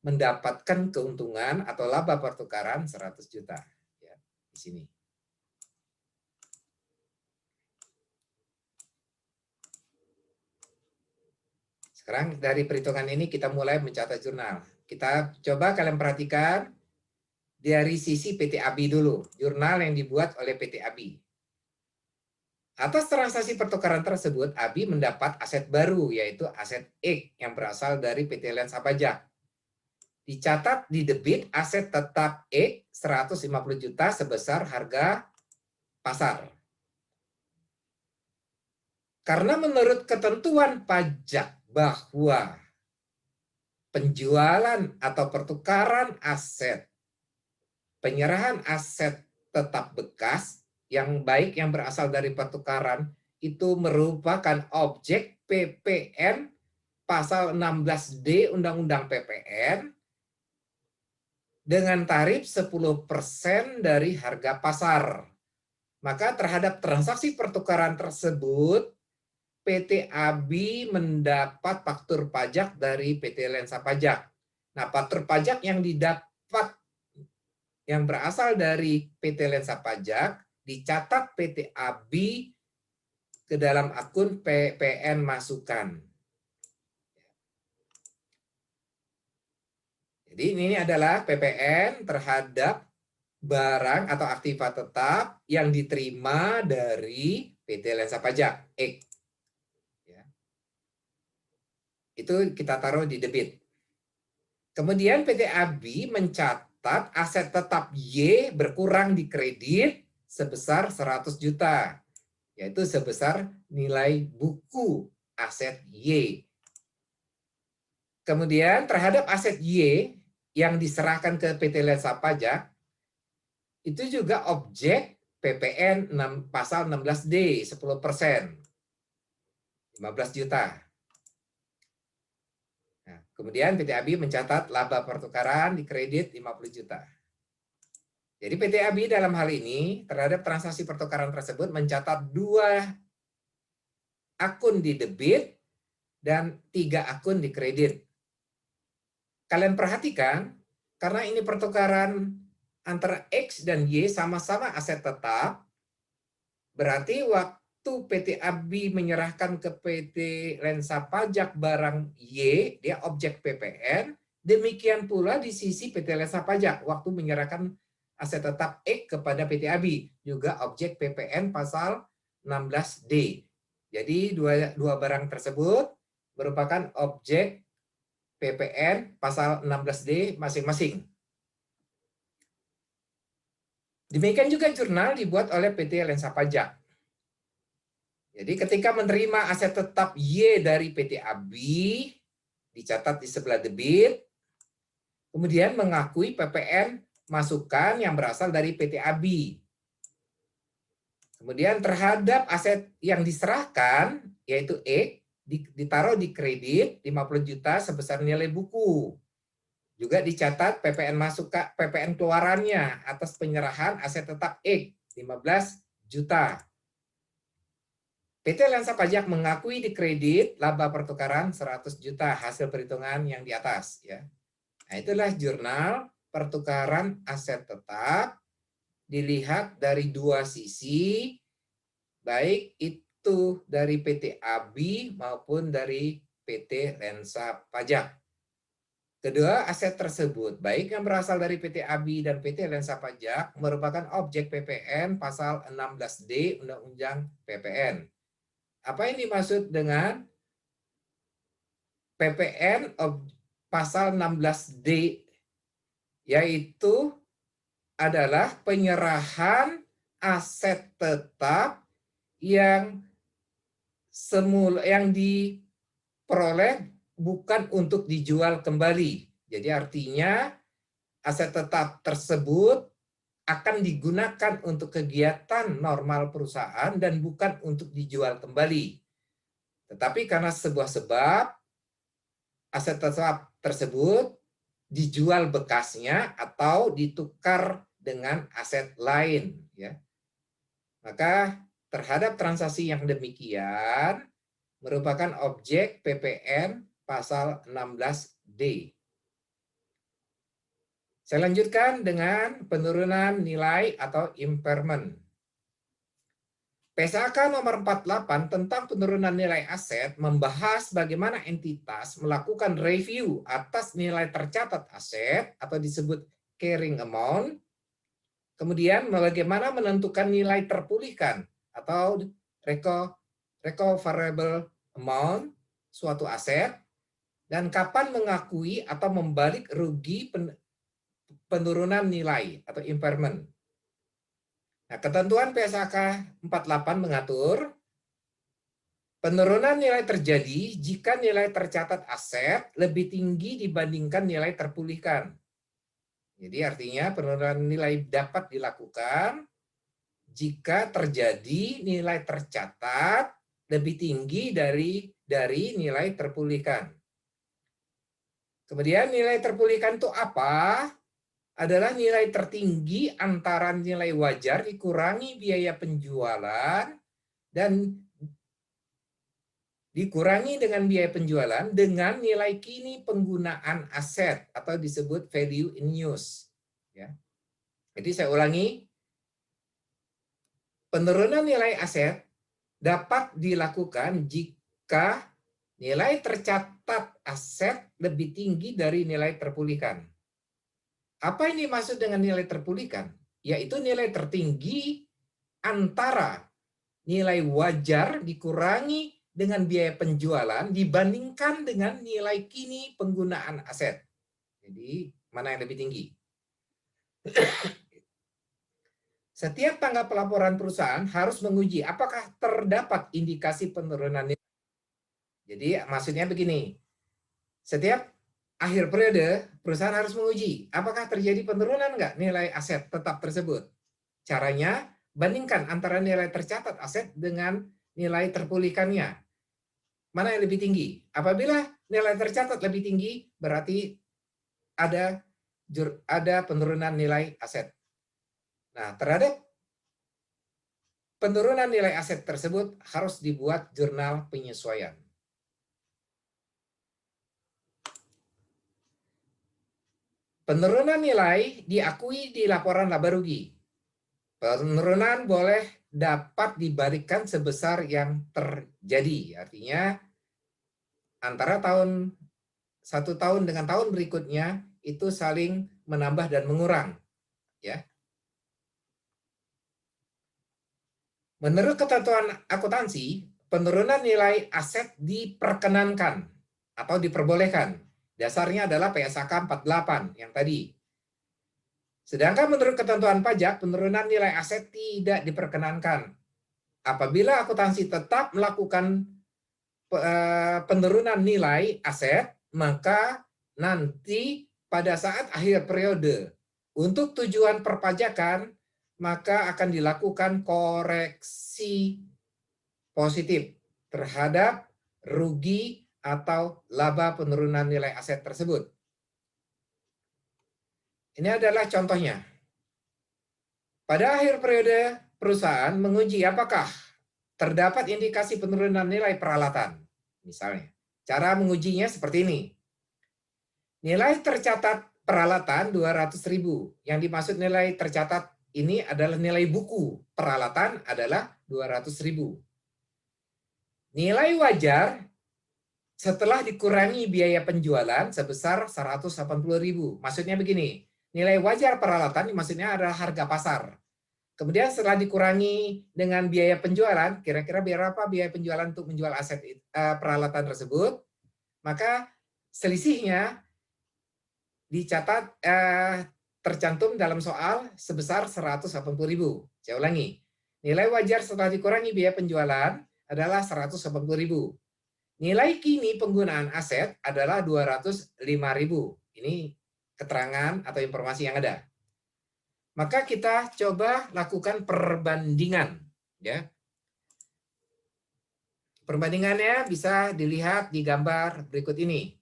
mendapatkan keuntungan atau laba pertukaran 100 juta. Ya, di sini. Sekarang dari perhitungan ini kita mulai mencatat jurnal. Kita coba kalian perhatikan dari sisi PT ABI dulu, jurnal yang dibuat oleh PT ABI. Atas transaksi pertukaran tersebut, ABI mendapat aset baru, yaitu aset X yang berasal dari PT Lensa Pajak. Dicatat di debit aset tetap X 150 juta sebesar harga pasar. Karena menurut ketentuan pajak bahwa penjualan atau pertukaran aset, penyerahan aset tetap bekas yang baik yang berasal dari pertukaran itu merupakan objek PPN pasal 16D Undang-Undang PPN dengan tarif 10% dari harga pasar. Maka terhadap transaksi pertukaran tersebut, PT ABI mendapat faktur pajak dari PT Lensa Pajak. Nah, faktur pajak yang didapat yang berasal dari PT Lensa Pajak dicatat PT ABI ke dalam akun PPN masukan. Jadi ini adalah PPN terhadap barang atau aktiva tetap yang diterima dari PT Lensa Pajak X. Itu kita taruh di debit. Kemudian PT ABI mencatat aset tetap Y berkurang di kredit sebesar 100 juta, yaitu sebesar nilai buku aset Y. Kemudian terhadap aset Y yang diserahkan ke PT Lensa Pajak, itu juga objek PPN pasal 16D 10%, 15 juta. Nah, kemudian PT ABI mencatat laba pertukaran di kredit 50 juta. Jadi PT ABI dalam hal ini terhadap transaksi pertukaran tersebut mencatat 2 akun di debit dan 3 akun di kredit. Kalian perhatikan, karena ini pertukaran antara X dan Y sama-sama aset tetap, berarti waktu PT ABI menyerahkan ke PT Lensa Pajak barang Y, dia objek PPN, demikian pula di sisi PT Lensa Pajak waktu menyerahkan aset tetap X kepada PT ABI, juga objek PPN pasal 16D. Jadi dua barang tersebut merupakan objek PPN pasal 16D masing-masing. Demikian juga jurnal dibuat oleh PT Lensa Pajak. Jadi ketika menerima aset tetap Y dari PT ABI, dicatat di sebelah debit, kemudian mengakui PPN masukan yang berasal dari PT ABI. Kemudian terhadap aset yang diserahkan, yaitu E, ditaruh di kredit 50 juta sebesar nilai buku. Juga dicatat PPN PPN keluarannya atas penyerahan aset tetap X 15 juta. PT Lensa Pajak mengakui di kredit laba pertukaran 100 juta hasil perhitungan yang di atas, ya. Nah, itulah jurnal pertukaran aset tetap dilihat dari 2 sisi, baik itu dari PT ABI maupun dari PT Lensa Pajak. Kedua, aset tersebut, baik yang berasal dari PT ABI dan PT Lensa Pajak, merupakan objek PPN pasal 16D Undang-Undang PPN. Apa yang dimaksud dengan PPN pasal 16D? Yaitu adalah penyerahan aset tetap yang diperoleh bukan untuk dijual kembali. Jadi artinya aset tetap tersebut akan digunakan untuk kegiatan normal perusahaan dan bukan untuk dijual kembali. Tetapi karena sebuah sebab, aset tetap tersebut dijual bekasnya atau ditukar dengan aset lain, ya. Maka terhadap transaksi yang demikian merupakan objek PPN pasal 16D. Saya lanjutkan dengan penurunan nilai atau impairment. PSAK nomor 48 tentang penurunan nilai aset membahas bagaimana entitas melakukan review atas nilai tercatat aset atau disebut carrying amount, kemudian bagaimana menentukan nilai terpulihkan atau recoverable amount suatu aset, dan kapan mengakui atau membalik rugi penurunan nilai atau impairment. Nah, ketentuan PSAK 48 mengatur penurunan nilai terjadi jika nilai tercatat aset lebih tinggi dibandingkan nilai terpulihkan. Jadi artinya penurunan nilai dapat dilakukan jika terjadi nilai tercatat lebih tinggi dari nilai terpulihkan. Kemudian nilai terpulihkan itu apa? Adalah nilai tertinggi antara nilai wajar dikurangi biaya penjualan dan dikurangi dengan biaya penjualan dengan nilai kini penggunaan aset atau disebut value in use. Ya. Jadi saya ulangi, penurunan nilai aset dapat dilakukan jika nilai tercatat aset lebih tinggi dari nilai terpulihkan. Apa yang dimaksud dengan nilai terpulihkan? Yaitu nilai tertinggi antara nilai wajar dikurangi dengan biaya penjualan dibandingkan dengan nilai kini penggunaan aset. Jadi, mana yang lebih tinggi? Setiap tanggal pelaporan perusahaan harus menguji apakah terdapat indikasi penurunan nilai. Jadi, maksudnya begini. Setiap akhir periode, perusahaan harus menguji apakah terjadi penurunan nggak nilai aset tetap tersebut. Caranya, bandingkan antara nilai tercatat aset dengan nilai terpulihkannya. Mana yang lebih tinggi? Apabila nilai tercatat lebih tinggi, berarti ada penurunan nilai aset. Nah, terhadap penurunan nilai aset tersebut harus dibuat jurnal penyesuaian. Penurunan nilai diakui di laporan laba rugi. Penurunan boleh dapat dibalikan sebesar yang terjadi. Artinya antara satu tahun dengan tahun berikutnya itu saling menambah dan mengurang. Ya. Menurut ketentuan akuntansi, penurunan nilai aset diperkenankan atau diperbolehkan. Dasarnya adalah PSAK 48 yang tadi. Sedangkan menurut ketentuan pajak, penurunan nilai aset tidak diperkenankan. Apabila akuntansi tetap melakukan penurunan nilai aset, maka nanti pada saat akhir periode untuk tujuan perpajakan, maka akan dilakukan koreksi positif terhadap rugi atau laba penurunan nilai aset tersebut. Ini adalah contohnya. Pada akhir periode, perusahaan menguji apakah terdapat indikasi penurunan nilai peralatan. Misalnya, cara mengujinya seperti ini. Nilai tercatat peralatan 200.000. Yang dimaksud nilai tercatat ini adalah nilai buku. Peralatan adalah 200.000. Nilai wajar setelah dikurangi biaya penjualan sebesar 180.000. Maksudnya begini, nilai wajar peralatan maksudnya adalah harga pasar. Kemudian setelah dikurangi dengan biaya penjualan, kira-kira berapa biaya penjualan untuk menjual aset peralatan tersebut, maka selisihnya dicatat tercantum dalam soal sebesar 180.000. Saya ulangi, nilai wajar setelah dikurangi biaya penjualan adalah 180.000. Nilai kini penggunaan aset adalah 205.000. Ini keterangan atau informasi yang ada. Maka kita coba lakukan perbandingan, ya. Perbandingannya bisa dilihat di gambar berikut ini.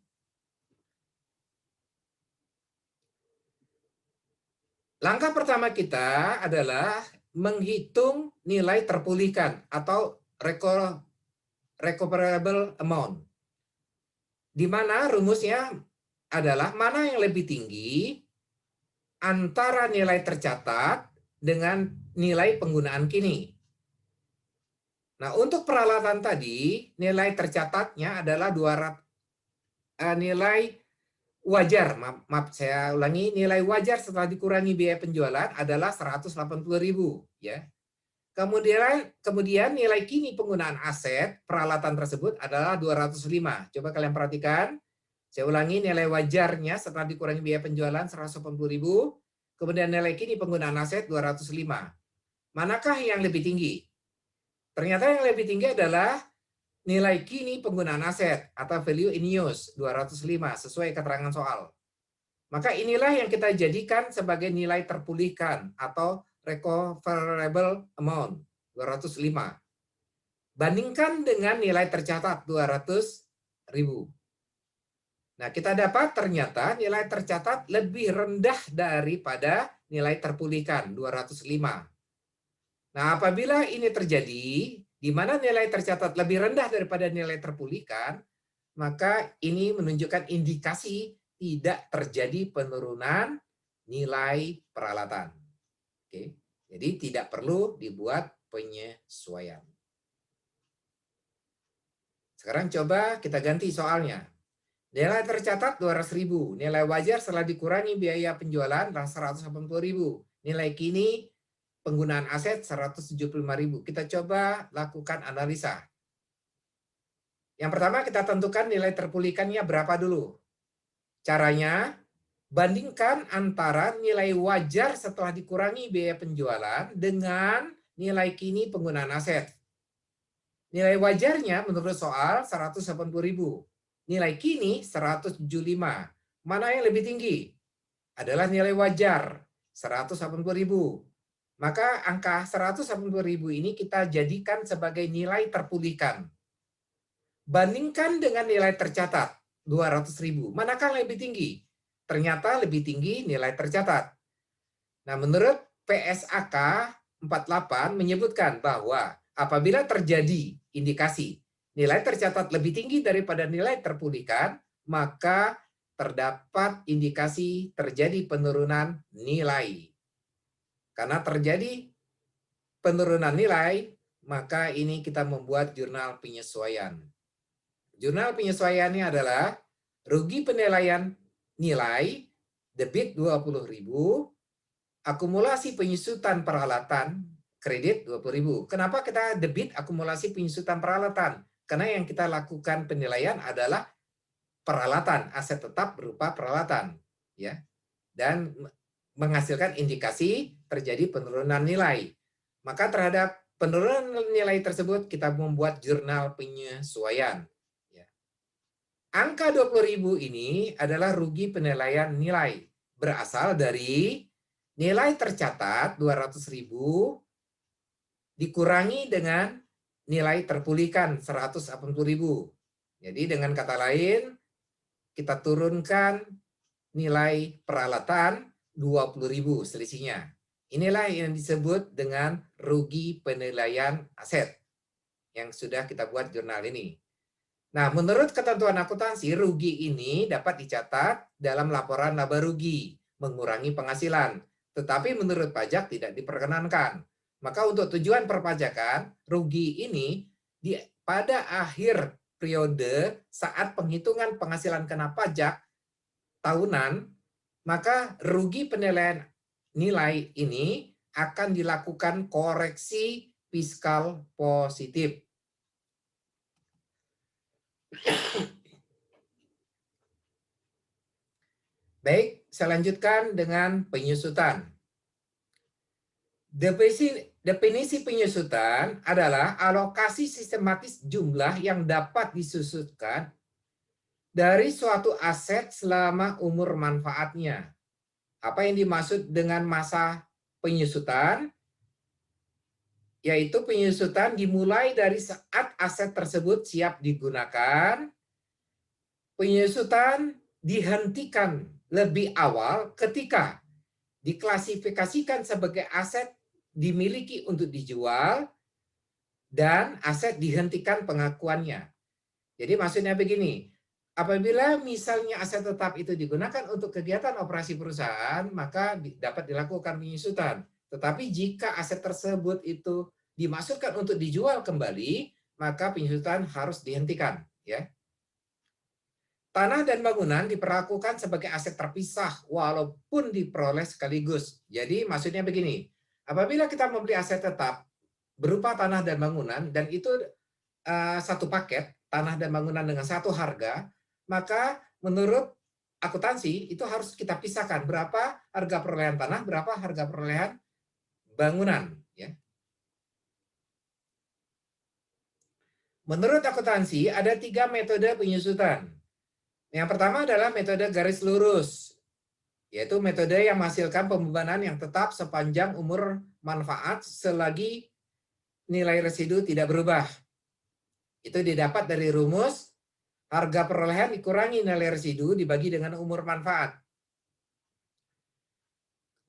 Langkah pertama kita adalah menghitung nilai terpulihkan atau recoverable amount. Di mana rumusnya adalah mana yang lebih tinggi antara nilai tercatat dengan nilai penggunaan kini. Nah, untuk peralatan tadi, nilai tercatatnya adalah 200, nilai wajar, maaf saya ulangi, nilai wajar setelah dikurangi biaya penjualan adalah 180.000, ya. Kemudian nilai kini penggunaan aset peralatan tersebut adalah 205. Coba kalian perhatikan. Saya ulangi, nilai wajarnya setelah dikurangi biaya penjualan 180.000, kemudian nilai kini penggunaan aset 205. Manakah yang lebih tinggi? Ternyata yang lebih tinggi adalah nilai kini penggunaan aset atau value in use 205 sesuai keterangan soal. Maka inilah yang kita jadikan sebagai nilai terpulihkan atau recoverable amount 205. Bandingkan dengan nilai tercatat 200.000. Nah, kita dapat ternyata nilai tercatat lebih rendah daripada nilai terpulihkan 205. Nah, apabila ini terjadi, di mana nilai tercatat lebih rendah daripada nilai terpulihkan, maka ini menunjukkan indikasi tidak terjadi penurunan nilai peralatan. Oke, jadi tidak perlu dibuat penyesuaian. Sekarang coba kita ganti soalnya. Nilai tercatat 200.000, nilai wajar setelah dikurangi biaya penjualan 180.000, nilai kini penggunaan aset 175.000. Kita coba lakukan analisa. Yang pertama kita tentukan nilai terpulihkannya berapa dulu. Caranya, bandingkan antara nilai wajar setelah dikurangi biaya penjualan dengan nilai kini penggunaan aset. Nilai wajarnya menurut soal 180.000. Nilai kini 175. Mana yang lebih tinggi? Adalah nilai wajar 180.000. Maka angka 180.000 ini kita jadikan sebagai nilai terpulihkan. Bandingkan dengan nilai tercatat 200.000. Manakah yang lebih tinggi? Ternyata lebih tinggi nilai tercatat. Nah, menurut PSAK 48 menyebutkan bahwa apabila terjadi indikasi nilai tercatat lebih tinggi daripada nilai terpulihkan, maka terdapat indikasi terjadi penurunan nilai. Karena terjadi penurunan nilai, maka ini kita membuat jurnal penyesuaian. Jurnal penyesuaiannya adalah rugi penilaian nilai, debit 20.000, akumulasi penyusutan peralatan, kredit 20.000. Kenapa kita debit akumulasi penyusutan peralatan? Karena yang kita lakukan penilaian adalah peralatan, aset tetap berupa peralatan, ya, dan menghasilkan indikasi terjadi penurunan nilai. Maka terhadap penurunan nilai tersebut kita membuat jurnal penyesuaian. Ya. Angka 20.000 ini adalah rugi penilaian nilai, berasal dari nilai tercatat 200.000 dikurangi dengan nilai terpulihkan 180.000. Jadi dengan kata lain, kita turunkan nilai peralatan 20.000 selisihnya. Inilah yang disebut dengan rugi penilaian aset yang sudah kita buat jurnal ini. Nah, menurut ketentuan akuntansi, rugi ini dapat dicatat dalam laporan laba rugi, mengurangi penghasilan. Tetapi menurut pajak tidak diperkenankan. Maka untuk tujuan perpajakan, rugi ini pada akhir periode saat penghitungan penghasilan kena pajak tahunan, maka rugi penilaian nilai ini akan dilakukan koreksi fiskal positif. Baik, saya lanjutkan dengan penyusutan. Definisi penyusutan adalah alokasi sistematis jumlah yang dapat disusutkan dari suatu aset selama umur manfaatnya. Apa yang dimaksud dengan masa penyusutan? Yaitu penyusutan dimulai dari saat aset tersebut siap digunakan. Penyusutan dihentikan lebih awal ketika diklasifikasikan sebagai aset dimiliki untuk dijual dan aset dihentikan pengakuannya. Jadi maksudnya begini, apabila misalnya aset tetap itu digunakan untuk kegiatan operasi perusahaan, maka dapat dilakukan penyusutan. Tetapi jika aset tersebut itu dimaksudkan untuk dijual kembali, maka penyusutan harus dihentikan, ya. Tanah dan bangunan diperlakukan sebagai aset terpisah walaupun diperoleh sekaligus. Jadi maksudnya begini, apabila kita membeli aset tetap berupa tanah dan bangunan dan itu satu paket, tanah dan bangunan dengan satu harga, maka menurut akuntansi itu harus kita pisahkan berapa harga perolehan tanah, berapa harga perolehan bangunan. Ya. Menurut akuntansi ada 3 metode penyusutan. Yang pertama adalah metode garis lurus, yaitu metode yang menghasilkan pembebanan yang tetap sepanjang umur manfaat selagi nilai residu tidak berubah. Itu didapat dari rumus harga perolehan dikurangi nilai residu dibagi dengan umur manfaat.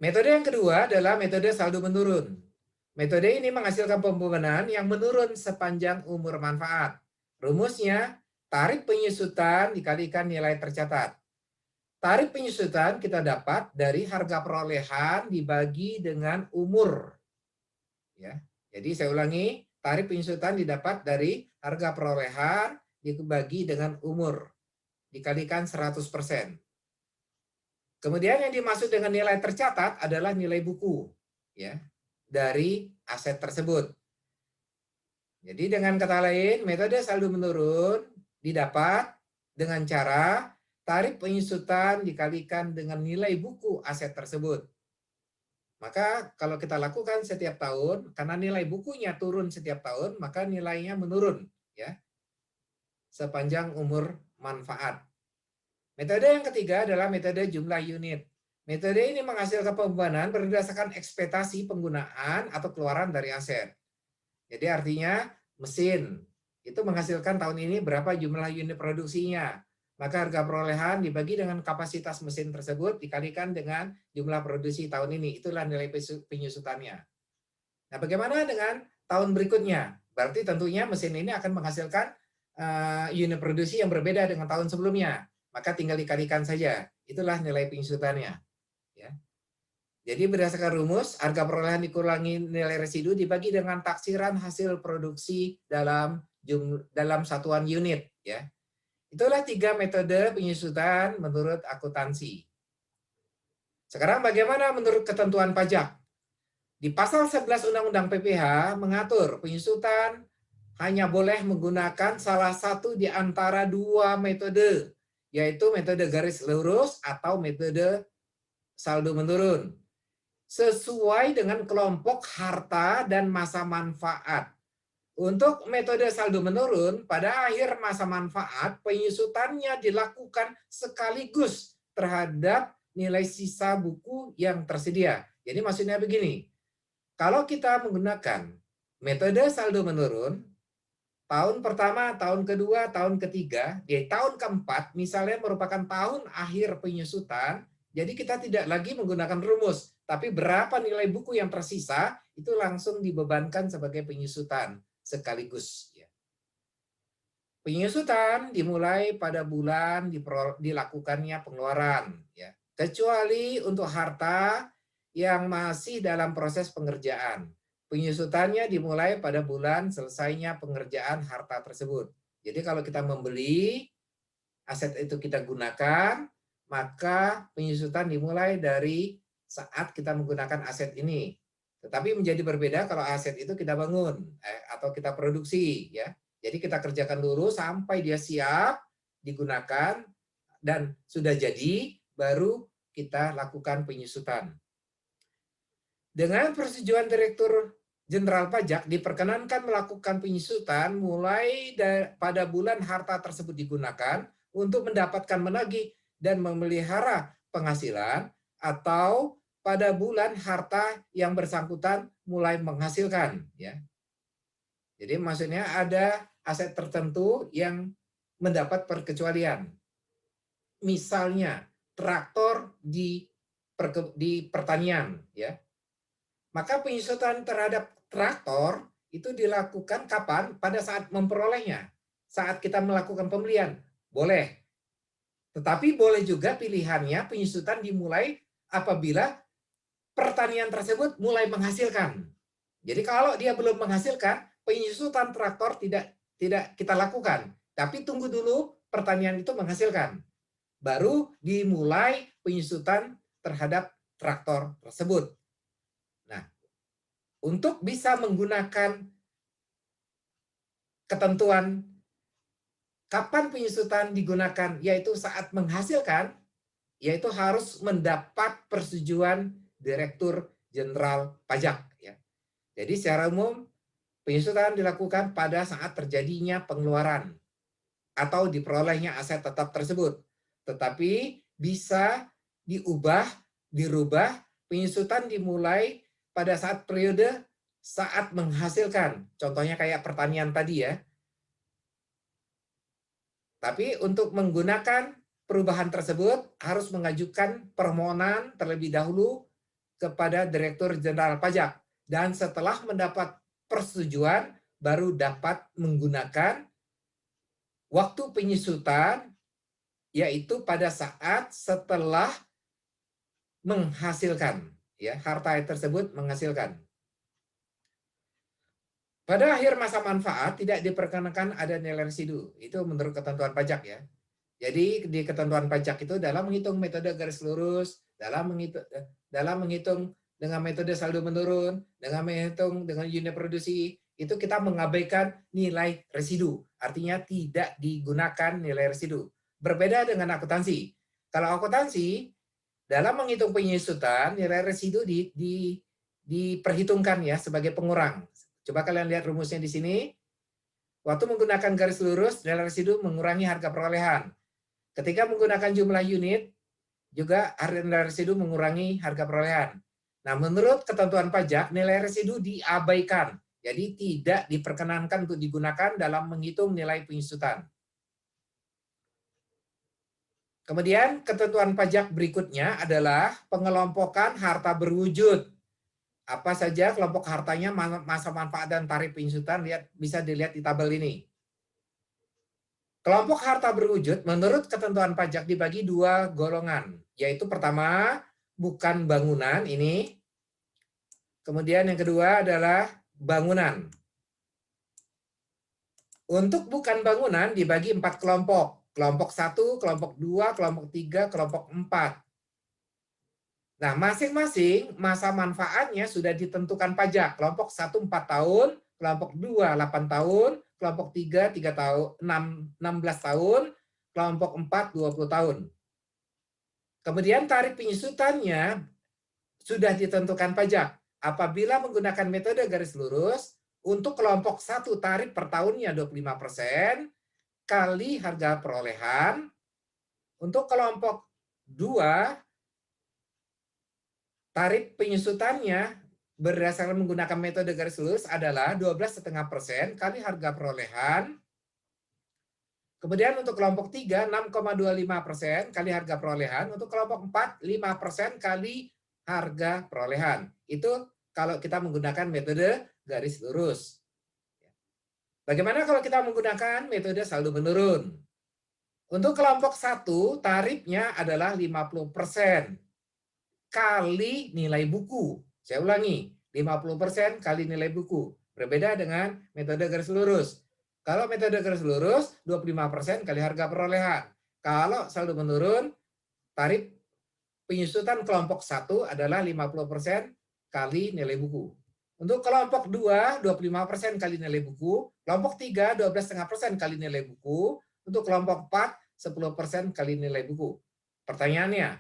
Metode yang kedua adalah metode saldo menurun. Metode ini menghasilkan pembebanan yang menurun sepanjang umur manfaat. Rumusnya, tarif penyusutan dikalikan nilai tercatat. Tarif penyusutan kita dapat dari harga perolehan dibagi dengan umur. Ya. Jadi saya ulangi, tarif penyusutan didapat dari harga perolehan dibagi dengan umur. Dikalikan 100%. Kemudian yang dimaksud dengan nilai tercatat adalah nilai buku, ya, dari aset tersebut. Jadi dengan kata lain, metode saldo menurun didapat dengan cara tarif penyusutan dikalikan dengan nilai buku aset tersebut. Maka kalau kita lakukan setiap tahun, karena nilai bukunya turun setiap tahun, maka nilainya menurun ya sepanjang umur manfaat. Metode yang ketiga adalah metode jumlah unit. Metode ini menghasilkan pembebanan berdasarkan ekspektasi penggunaan atau keluaran dari aset. Jadi artinya mesin itu menghasilkan tahun ini berapa jumlah unit produksinya. Maka harga perolehan dibagi dengan kapasitas mesin tersebut dikalikan dengan jumlah produksi tahun ini. Itulah nilai penyusutannya. Nah, bagaimana dengan tahun berikutnya? Berarti tentunya mesin ini akan menghasilkan unit produksi yang berbeda dengan tahun sebelumnya. Maka tinggal dikalikan saja. Itulah nilai penyusutannya. Ya. Jadi berdasarkan rumus, harga perolehan dikurangi nilai residu dibagi dengan taksiran hasil produksi dalam satuan unit. Ya. Itulah 3 metode penyusutan menurut akuntansi. Sekarang bagaimana menurut ketentuan pajak? Di pasal 11 Undang-Undang PPH mengatur penyusutan hanya boleh menggunakan salah satu di antara 2 metode, yaitu metode garis lurus atau metode saldo menurun, sesuai dengan kelompok harta dan masa manfaat. Untuk metode saldo menurun, pada akhir masa manfaat, penyusutannya dilakukan sekaligus terhadap nilai sisa buku yang tersedia. Jadi maksudnya begini, kalau kita menggunakan metode saldo menurun, tahun pertama, tahun kedua, tahun ketiga, di tahun keempat, misalnya merupakan tahun akhir penyusutan, jadi kita tidak lagi menggunakan rumus, tapi berapa nilai buku yang tersisa, itu langsung dibebankan sebagai penyusutan sekaligus. Penyusutan dimulai pada bulan dilakukannya pengeluaran, ya. Kecuali untuk harta yang masih dalam proses pengerjaan. Penyusutannya dimulai pada bulan selesainya pengerjaan harta tersebut. Jadi kalau kita membeli, aset itu kita gunakan, maka penyusutan dimulai dari saat kita menggunakan aset ini. Tetapi menjadi berbeda kalau aset itu kita bangun atau kita produksi, ya. Jadi kita kerjakan dulu sampai dia siap digunakan dan sudah jadi, baru kita lakukan penyusutan. Dengan persetujuan Direktur Jenderal Pajak diperkenankan melakukan penyusutan mulai pada bulan harta tersebut digunakan untuk mendapatkan menagih dan memelihara penghasilan, atau pada bulan harta yang bersangkutan mulai menghasilkan, ya. Jadi maksudnya ada aset tertentu yang mendapat perkecualian. Misalnya traktor di pertanian, ya. Maka penyusutan terhadap traktor itu dilakukan kapan? Pada saat memperolehnya. Saat kita melakukan pembelian, boleh. Tetapi boleh juga pilihannya penyusutan dimulai apabila pertanian tersebut mulai menghasilkan. Jadi kalau dia belum menghasilkan, penyusutan traktor tidak kita lakukan. Tapi tunggu dulu pertanian itu menghasilkan. Baru dimulai penyusutan terhadap traktor tersebut. Nah, untuk bisa menggunakan ketentuan kapan penyusutan digunakan, yaitu saat menghasilkan, yaitu harus mendapat persetujuan Direktur Jenderal Pajak. Ya. Jadi secara umum penyusutan dilakukan pada saat terjadinya pengeluaran atau diperolehnya aset tetap tersebut. Tetapi bisa dirubah, penyusutan dimulai pada saat periode saat menghasilkan. Contohnya kayak pertanian tadi, ya. Tapi untuk menggunakan perubahan tersebut harus mengajukan permohonan terlebih dahulu kepada Direktur Jenderal Pajak, dan setelah mendapat persetujuan baru dapat menggunakan waktu penyusutan, yaitu pada saat setelah menghasilkan, ya, harta tersebut menghasilkan. Pada akhir masa manfaat tidak diperkenankan ada nilai residu. Itu menurut ketentuan pajak, ya. Jadi di ketentuan pajak itu dalam menghitung metode garis lurus, dalam menghitung dengan metode saldo menurun, dengan menghitung dengan unit produksi, itu kita mengabaikan nilai residu. Artinya tidak digunakan nilai residu. Berbeda dengan akuntansi. Kalau akuntansi, dalam menghitung penyusutan, nilai residu diperhitungkan ya sebagai pengurang. Coba kalian lihat rumusnya di sini. Waktu menggunakan garis lurus, nilai residu mengurangi harga perolehan. Ketika menggunakan jumlah unit, juga nilai residu mengurangi harga perolehan. Nah, menurut ketentuan pajak, nilai residu diabaikan. Jadi tidak diperkenankan untuk digunakan dalam menghitung nilai penyusutan. Kemudian ketentuan pajak berikutnya adalah pengelompokan harta berwujud. Apa saja kelompok hartanya, masa manfaat dan tarif penyusutan, bisa dilihat di tabel ini. Kelompok harta berwujud menurut ketentuan pajak dibagi dua golongan, yaitu pertama bukan bangunan ini, kemudian yang kedua adalah bangunan. Untuk bukan bangunan dibagi 4 kelompok. Kelompok 1, kelompok 2, kelompok 3, kelompok 4. Nah, masing-masing masa manfaatnya sudah ditentukan pajak. Kelompok 1 4 tahun, kelompok 2 8 tahun, kelompok 3 3 tahun, 16 tahun, kelompok 4 20 tahun. Kemudian tarif penyusutannya sudah ditentukan pajak. Apabila menggunakan metode garis lurus, untuk kelompok 1 tarif per tahunnya 25% kali harga perolehan. Untuk kelompok 2 tarif penyusutannya berdasarkan menggunakan metode garis lurus adalah 12,5% kali harga perolehan. Kemudian untuk kelompok 3 6,25% kali harga perolehan. Untuk kelompok 4 5% kali harga perolehan. Itu kalau kita menggunakan metode garis lurus. Bagaimana kalau kita menggunakan metode saldo menurun? Untuk kelompok 1 tarifnya adalah 50% kali nilai buku. Saya ulangi, 50% kali nilai buku. Berbeda dengan metode garis lurus. Kalau metode garis lurus, 25% kali harga perolehan. Kalau saldo menurun, tarif penyusutan kelompok 1 adalah 50% kali nilai buku. Untuk kelompok 2, 25% kali nilai buku. Kelompok 3, 12,5% kali nilai buku. Untuk kelompok 4, 10% kali nilai buku. Pertanyaannya,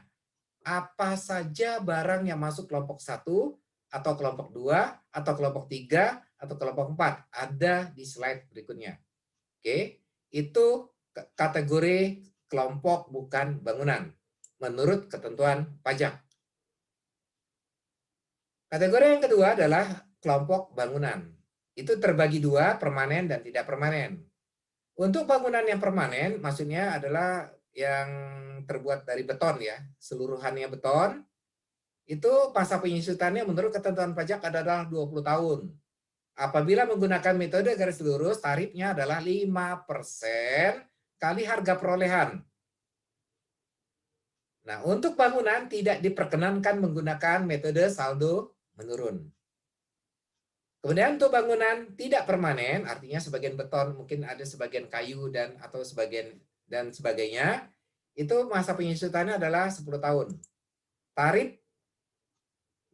apa saja barang yang masuk kelompok 1 atau kelompok 2 atau kelompok 3 atau kelompok 4? Ada di slide berikutnya. Oke, itu kategori kelompok bukan bangunan menurut ketentuan pajak. Kategori yang kedua adalah kelompok bangunan. Itu terbagi dua, permanen dan tidak permanen. Untuk bangunan yang permanen, maksudnya adalah yang terbuat dari beton ya, seluruhannya beton, itu masa penyusutannya menurut ketentuan pajak adalah 20 tahun. Apabila menggunakan metode garis lurus, tarifnya adalah 5% kali harga perolehan. Nah, untuk bangunan tidak diperkenankan menggunakan metode saldo menurun. Kemudian untuk bangunan tidak permanen, artinya sebagian beton, mungkin ada sebagian kayu atau sebagian dan sebagainya, itu masa penyusutannya adalah 10 tahun. Tarif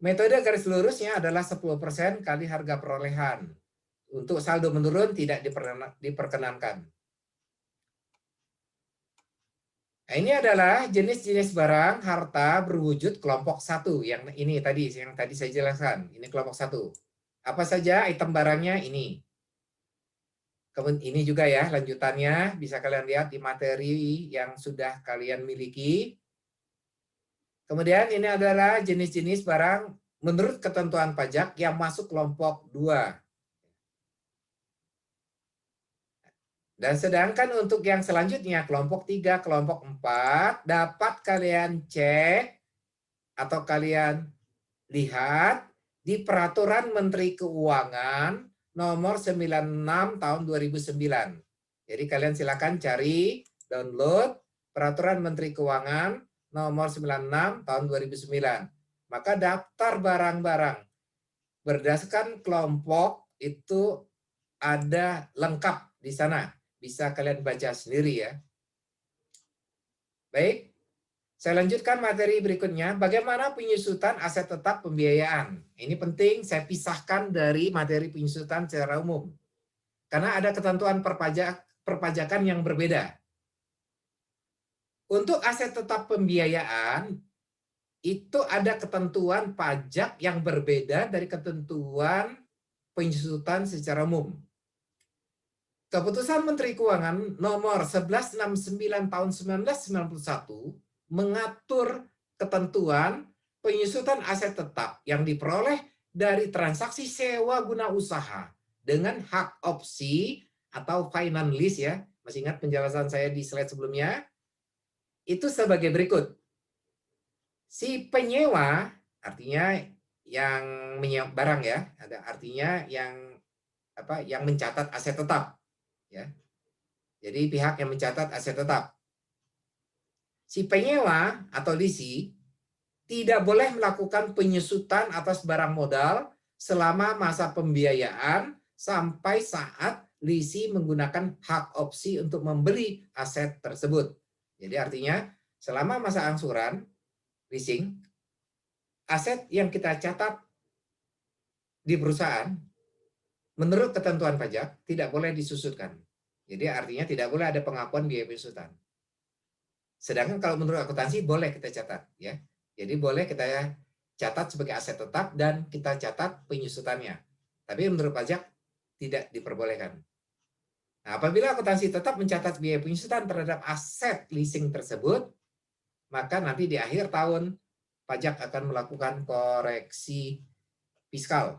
metode garis lurusnya adalah 10% kali harga perolehan. Untuk saldo menurun tidak diperkenankan. Nah, ini adalah jenis-jenis barang harta berwujud kelompok 1. Yang tadi saya jelaskan. Ini kelompok 1. Apa saja item barangnya ini. Kemudian ini juga ya lanjutannya, bisa kalian lihat di materi yang sudah kalian miliki. Kemudian ini adalah jenis-jenis barang menurut ketentuan pajak yang masuk kelompok 2. Dan sedangkan untuk yang selanjutnya kelompok 3, kelompok 4 dapat kalian cek atau kalian lihat di Peraturan Menteri Keuangan nomor 96 tahun 2009. Jadi kalian silakan cari, download Peraturan Menteri Keuangan nomor 96 tahun 2009. Maka daftar barang-barang berdasarkan kelompok itu ada lengkap di sana. Bisa kalian baca sendiri ya. Baik. Saya lanjutkan materi berikutnya, bagaimana penyusutan aset tetap pembiayaan. Ini penting saya pisahkan dari materi penyusutan secara umum. Karena ada ketentuan perpajakan yang berbeda. Untuk aset tetap pembiayaan, itu ada ketentuan pajak yang berbeda dari ketentuan penyusutan secara umum. Keputusan Menteri Keuangan nomor 1169 tahun 1991 mengatur ketentuan penyusutan aset tetap yang diperoleh dari transaksi sewa guna usaha dengan hak opsi atau finance lease ya. Masih ingat penjelasan saya di slide sebelumnya? Itu sebagai berikut. Si penyewa artinya yang menyewa barang ya, ada artinya yang mencatat aset tetap ya. Jadi pihak yang mencatat aset tetap. Si penyewa atau lisi tidak boleh melakukan penyusutan atas barang modal selama masa pembiayaan sampai saat lisi menggunakan hak opsi untuk membeli aset tersebut. Jadi artinya selama masa angsuran, leasing, aset yang kita catat di perusahaan menurut ketentuan pajak tidak boleh disusutkan. Jadi artinya tidak boleh ada pengakuan biaya penyusutan. Sedangkan kalau menurut akuntansi boleh kita catat ya. Jadi boleh kita catat sebagai aset tetap dan kita catat penyusutannya. Tapi menurut pajak tidak diperbolehkan. Nah, apabila akuntansi tetap mencatat biaya penyusutan terhadap aset leasing tersebut, maka nanti di akhir tahun pajak akan melakukan koreksi fiskal.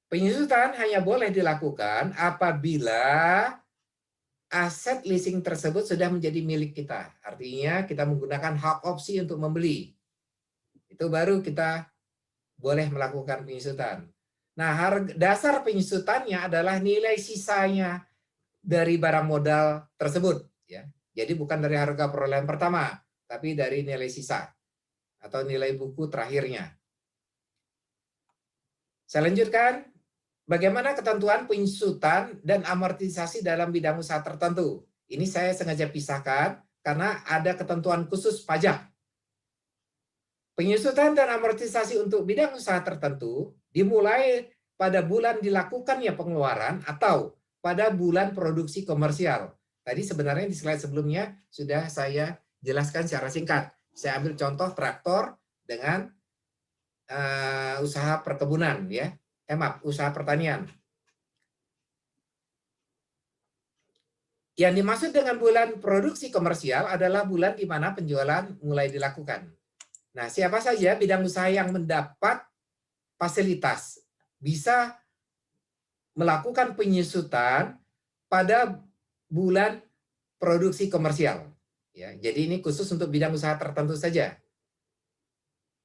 Penyusutan hanya boleh dilakukan apabila aset leasing tersebut sudah menjadi milik kita. Artinya kita menggunakan hak opsi untuk membeli. Itu baru kita boleh melakukan penyusutan. Nah, dasar penyusutannya adalah nilai sisanya dari barang modal tersebut. Ya. Jadi bukan dari harga perolehan pertama, tapi dari nilai sisa atau nilai buku terakhirnya. Saya lanjutkan. Bagaimana ketentuan penyusutan dan amortisasi dalam bidang usaha tertentu? Ini saya sengaja pisahkan karena ada ketentuan khusus pajak. Penyusutan dan amortisasi untuk bidang usaha tertentu dimulai pada bulan dilakukannya pengeluaran atau pada bulan produksi komersial. Tadi sebenarnya di slide sebelumnya sudah saya jelaskan secara singkat. Saya ambil contoh traktor dengan usaha perkebunan ya. Usaha pertanian. Yang dimaksud dengan bulan produksi komersial adalah bulan di mana penjualan mulai dilakukan. Nah, siapa saja bidang usaha yang mendapat fasilitas bisa melakukan penyusutan pada bulan produksi komersial. Ya, jadi ini khusus untuk bidang usaha tertentu saja.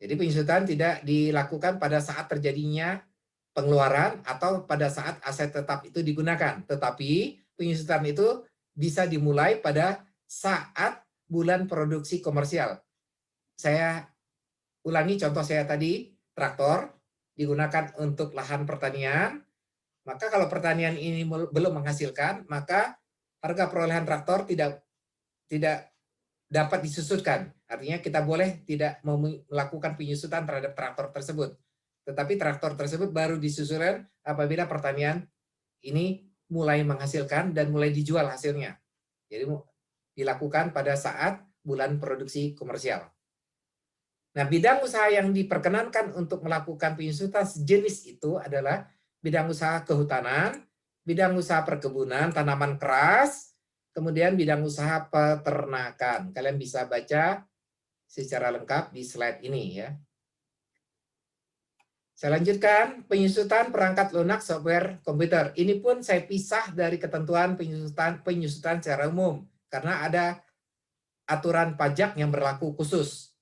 Jadi penyusutan tidak dilakukan pada saat terjadinya pengeluaran atau pada saat aset tetap itu digunakan. Tetapi penyusutan itu bisa dimulai pada saat bulan produksi komersial. Saya ulangi contoh saya tadi, traktor digunakan untuk lahan pertanian. Maka kalau pertanian ini belum menghasilkan, maka harga perolehan traktor tidak dapat disusutkan. Artinya kita boleh tidak melakukan penyusutan terhadap traktor tersebut. Tetapi traktor tersebut baru disusuran apabila pertanian ini mulai menghasilkan dan mulai dijual hasilnya. Jadi dilakukan pada saat bulan produksi komersial. Nah, bidang usaha yang diperkenankan untuk melakukan penyusutan sejenis itu adalah bidang usaha kehutanan, bidang usaha perkebunan, tanaman keras, kemudian bidang usaha peternakan. Kalian bisa baca secara lengkap di slide ini ya. Saya lanjutkan, penyusutan perangkat lunak software komputer. Ini pun saya pisah dari ketentuan penyusutan secara umum karena ada aturan pajak yang berlaku khusus.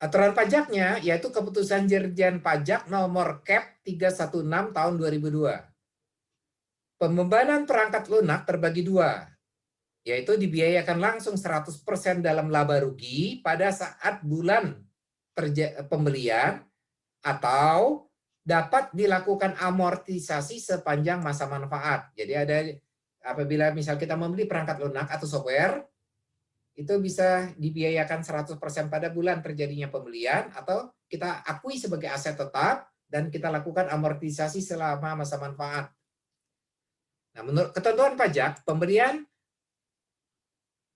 Aturan pajaknya yaitu keputusan Dirjen Pajak nomor Cap 316 tahun 2002. Pembebanan perangkat lunak terbagi dua, yaitu dibiayakan langsung 100% dalam laba rugi pada saat bulan pembelian atau dapat dilakukan amortisasi sepanjang masa manfaat. Jadi ada Apabila misal kita membeli perangkat lunak atau software, itu bisa dibiayakan 100% pada bulan terjadinya pembelian, atau kita akui sebagai aset tetap dan kita lakukan amortisasi selama masa manfaat. Nah, menurut ketentuan pajak, pembelian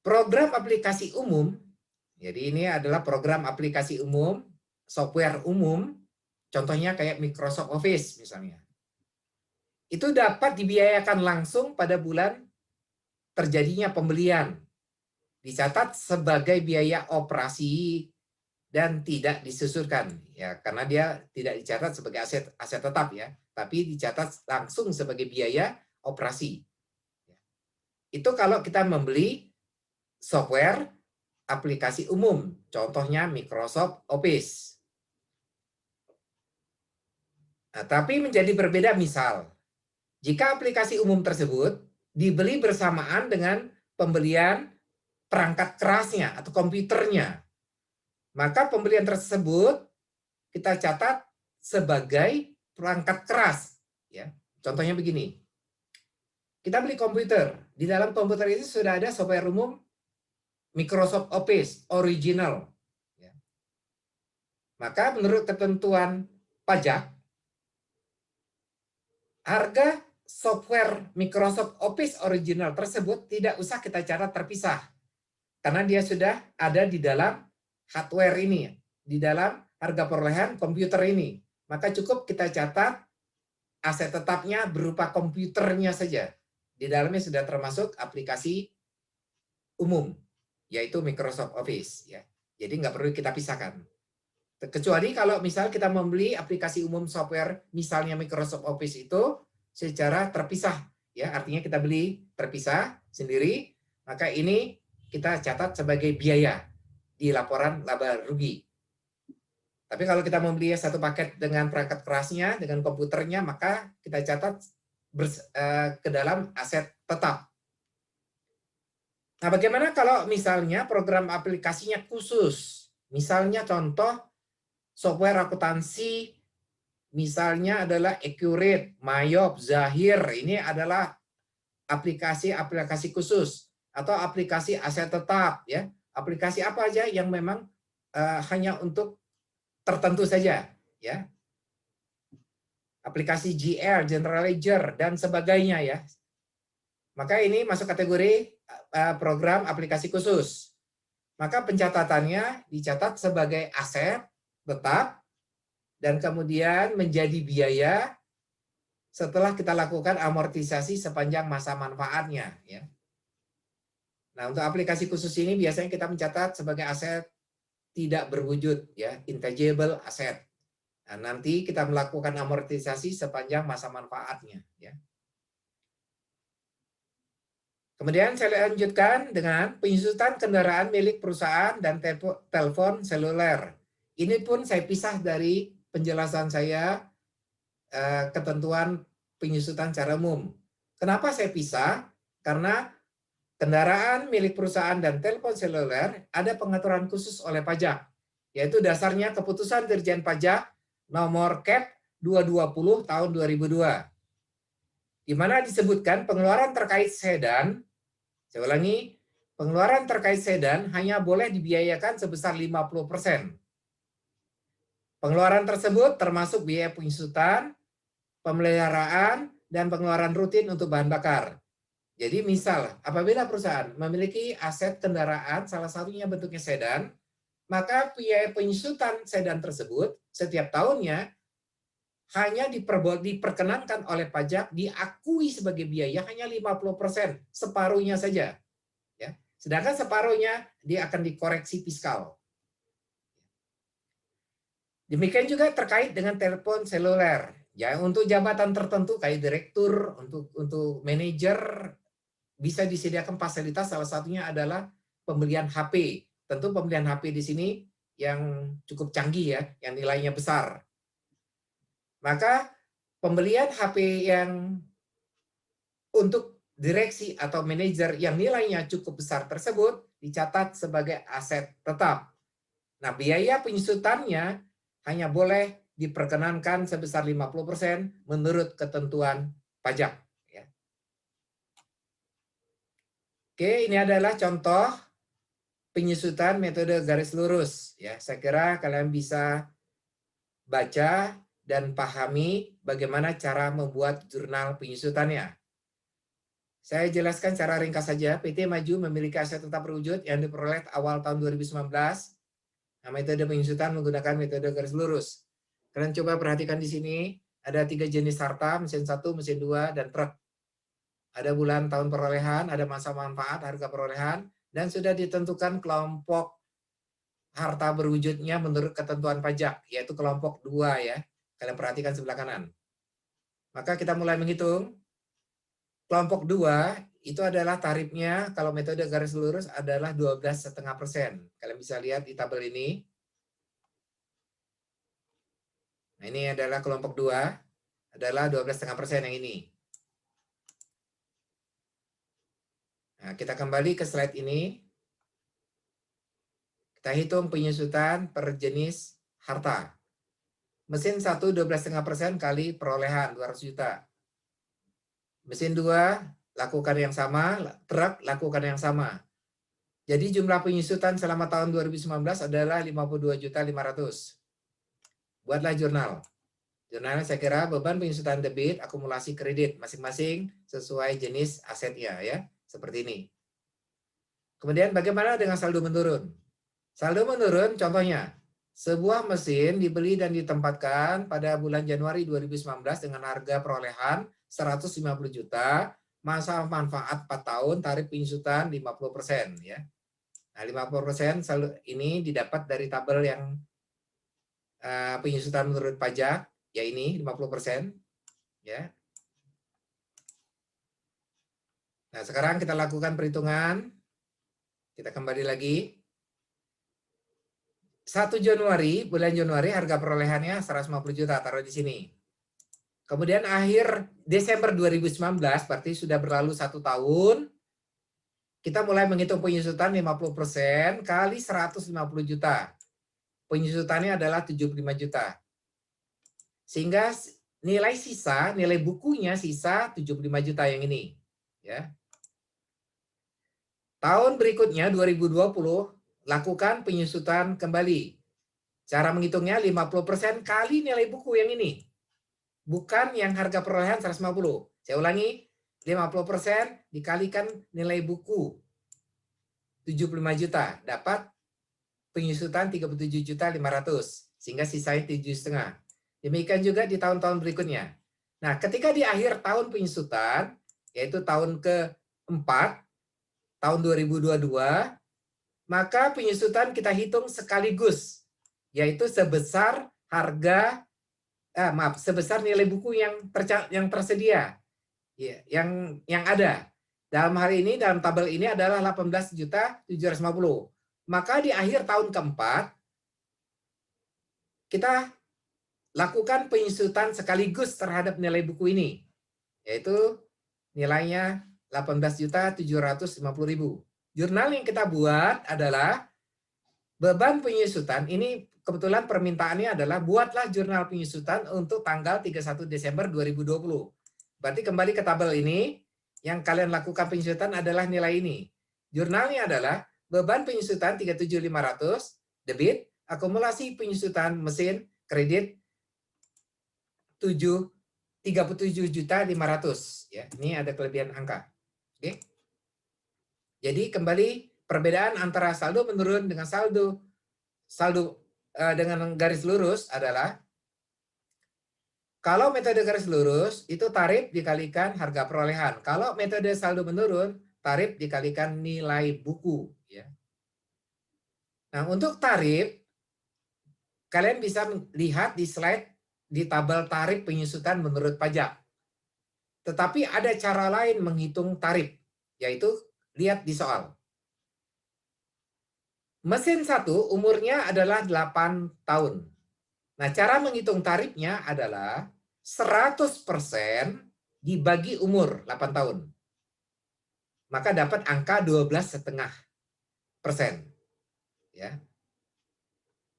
program aplikasi umum, jadi ini adalah program aplikasi umum, software umum, contohnya kayak Microsoft Office misalnya. Itu dapat dibiayakan langsung pada bulan terjadinya pembelian. Dicatat sebagai biaya operasi dan tidak disusurkan, ya, karena dia tidak dicatat sebagai aset tetap, ya, tapi dicatat langsung sebagai biaya operasi. Itu kalau kita membeli software aplikasi umum, contohnya Microsoft Office. Nah, tapi menjadi berbeda misal, jika aplikasi umum tersebut dibeli bersamaan dengan pembelian perangkat kerasnya atau komputernya, maka pembelian tersebut kita catat sebagai perangkat keras. Ya, contohnya begini, kita beli komputer, di dalam komputer itu sudah ada software umum Microsoft Office original. Ya. Maka menurut ketentuan pajak, harga software Microsoft Office original tersebut tidak usah kita catat terpisah, karena dia sudah ada di dalam hardware ini, di dalam harga perolehan komputer ini. Maka cukup kita catat aset tetapnya berupa komputernya saja. Di dalamnya sudah termasuk aplikasi umum, yaitu Microsoft Office. Ya. Jadi nggak perlu kita pisahkan. Kecuali kalau misal kita membeli aplikasi umum software, misalnya Microsoft Office itu secara terpisah. Ya, artinya kita beli terpisah sendiri, maka ini kita catat sebagai biaya di laporan laba rugi. Tapi kalau kita membeli satu paket dengan perangkat kerasnya, dengan komputernya, maka kita catat ke dalam aset tetap. Nah, bagaimana kalau misalnya program aplikasinya khusus? Misalnya contoh software akuntansi, misalnya adalah Accurate, Mayop, Zahir. Ini adalah aplikasi-aplikasi khusus atau aplikasi aset tetap, ya. Aplikasi apa aja yang memang hanya untuk tertentu saja, ya. Aplikasi GL, General Ledger, dan sebagainya, ya. Maka ini masuk kategori program aplikasi khusus. Maka pencatatannya dicatat sebagai aset tetap dan kemudian menjadi biaya setelah kita lakukan amortisasi sepanjang masa manfaatnya, ya. Nah, untuk aplikasi khusus ini biasanya kita mencatat sebagai aset tidak berwujud, ya, intangible asset. Nah, nanti kita melakukan amortisasi sepanjang masa manfaatnya, ya. Kemudian saya lanjutkan dengan penyusutan kendaraan milik perusahaan dan telepon seluler. Ini pun saya pisah dari penjelasan saya ketentuan penyusutan secara umum. Kenapa saya pisah? Karena kendaraan milik perusahaan dan telepon seluler ada pengaturan khusus oleh pajak, yaitu dasarnya keputusan Dirjen Pajak nomor Cap 220 tahun 2002, di mana disebutkan pengeluaran terkait sedan, saya ulangi, pengeluaran terkait sedan hanya boleh dibiayakan sebesar 50%. Pengeluaran tersebut termasuk biaya penyusutan, pemeliharaan, dan pengeluaran rutin untuk bahan bakar. Jadi misal, apabila perusahaan memiliki aset kendaraan, salah satunya bentuknya sedan, maka biaya penyusutan sedan tersebut setiap tahunnya hanya diperkenankan oleh pajak diakui sebagai biaya hanya 50%, separuhnya saja. Ya. Sedangkan separuhnya dia akan dikoreksi fiskal. Demikian juga terkait dengan telepon seluler. Ya, untuk jabatan tertentu kayak direktur, untuk manajer bisa disediakan fasilitas, salah satunya adalah pembelian HP. Tentu pembelian HP di sini yang cukup canggih, ya, yang nilainya besar. Maka pembelian HP yang untuk direksi atau manajer yang nilainya cukup besar tersebut dicatat sebagai aset tetap. Nah, biaya penyusutannya hanya boleh diperkenankan sebesar 50% menurut ketentuan pajak. Oke, ini adalah contoh penyusutan metode garis lurus. Ya, saya kira kalian bisa baca dan pahami bagaimana cara membuat jurnal penyusutannya. Saya jelaskan secara ringkas saja. PT Maju memiliki aset tetap berwujud yang diperoleh awal tahun 2019. Nah, metode penyusutan menggunakan metode garis lurus. Kalian coba perhatikan di sini, ada 3 jenis harta, mesin 1, mesin 2, dan truk. Ada bulan tahun perolehan, ada masa manfaat, harga perolehan, dan sudah ditentukan kelompok harta berwujudnya menurut ketentuan pajak, yaitu kelompok 2 ya. Kalian perhatikan sebelah kanan. Maka kita mulai menghitung. Kelompok 2 itu adalah tarifnya kalau metode garis lurus adalah 12,5%. Kalian bisa lihat di tabel ini. Nah, ini adalah kelompok 2, adalah 12,5% yang ini. Nah, kita kembali ke slide ini. Kita hitung penyusutan per jenis harta. Mesin 1 12,5% kali perolehan 200 juta. Mesin 2 lakukan yang sama, truk lakukan yang sama. Jadi jumlah penyusutan selama tahun 2019 adalah 52.500.000. Buatlah jurnal. Jurnalnya saya kira beban penyusutan debit, akumulasi kredit masing-masing sesuai jenis asetnya ya, seperti ini. Kemudian bagaimana dengan saldo menurun? Saldo menurun contohnya, sebuah mesin dibeli dan ditempatkan pada bulan Januari 2019 dengan harga perolehan 150 juta, masa manfaat 4 tahun, tarif penyusutan 50% ya. Nah, 50% saldo ini didapat dari tabel yang penyusutan menurut pajak, ya ini 50% ya. Nah, sekarang kita lakukan perhitungan. Kita kembali lagi. 1 Januari, bulan Januari harga perolehannya 150 juta, taruh di sini. Kemudian akhir Desember 2019, berarti sudah berlalu 1 tahun, kita mulai menghitung penyusutan 50% kali 150 juta. Penyusutannya adalah 75 juta. Sehingga nilai sisa, nilai bukunya sisa 75 juta yang ini. Ya. Tahun berikutnya 2020, lakukan penyusutan kembali. Cara menghitungnya 50% kali nilai buku yang ini. Bukan yang harga perolehan 150. Saya ulangi, 50% dikalikan nilai buku 75 juta, dapat penyusutan 37.500.000, sehingga sisanya 7,5. Demikian juga di tahun-tahun berikutnya. Nah, ketika di akhir tahun penyusutan, yaitu tahun keempat, tahun 2022, maka penyusutan kita hitung sekaligus, yaitu sebesar harga, sebesar nilai buku yang tersedia, ya, yang ada. Dalam hal ini, dalam tabel ini adalah 18.750. Maka di akhir tahun keempat, kita lakukan penyusutan sekaligus terhadap nilai buku ini, yaitu nilainya 18.750.000. Jurnal yang kita buat adalah beban penyusutan. Ini kebetulan permintaannya adalah buatlah jurnal penyusutan untuk tanggal 31 Desember 2020. Berarti kembali ke tabel ini, yang kalian lakukan penyusutan adalah nilai ini. Jurnalnya adalah beban penyusutan 37.500 debit, akumulasi penyusutan mesin kredit 37.500 ya. Ini ada kelebihan angka. Oke. Jadi kembali perbedaan antara saldo menurun dengan saldo dengan garis lurus adalah kalau metode garis lurus itu tarif dikalikan harga perolehan. Kalau metode saldo menurun, tarif dikalikan nilai buku ya. Nah, untuk tarif kalian bisa lihat di slide di tabel tarif penyusutan menurut pajak. Tetapi ada cara lain menghitung tarif, yaitu lihat di soal. Mesin 1 umurnya adalah 8 tahun. Nah, cara menghitung tarifnya adalah 100% dibagi umur 8 tahun. Maka dapat angka 12,5%. Ya.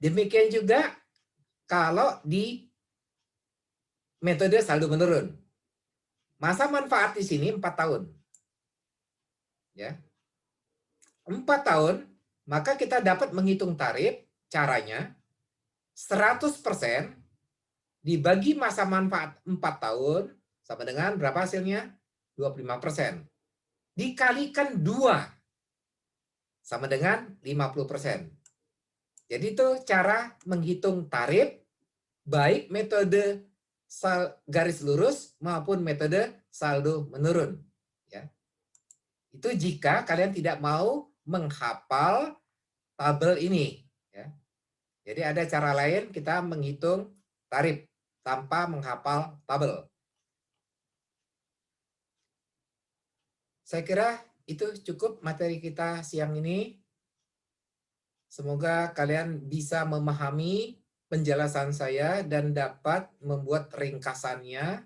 Demikian juga kalau di metode saldo menurun. Masa manfaat di sini 4 tahun. Ya. 4 tahun, maka kita dapat menghitung tarif. Caranya 100% dibagi masa manfaat 4 tahun sama dengan berapa hasilnya? 25%. Dikalikan 2 sama dengan 50%. Jadi itu cara menghitung tarif baik metode garis lurus maupun metode saldo menurun. Ya. Itu jika kalian tidak mau menghafal tabel ini. Ya. Jadi ada cara lain kita menghitung tarif tanpa menghafal tabel. Saya kira itu cukup materi kita siang ini. Semoga kalian bisa memahami penjelasan saya dan dapat membuat ringkasannya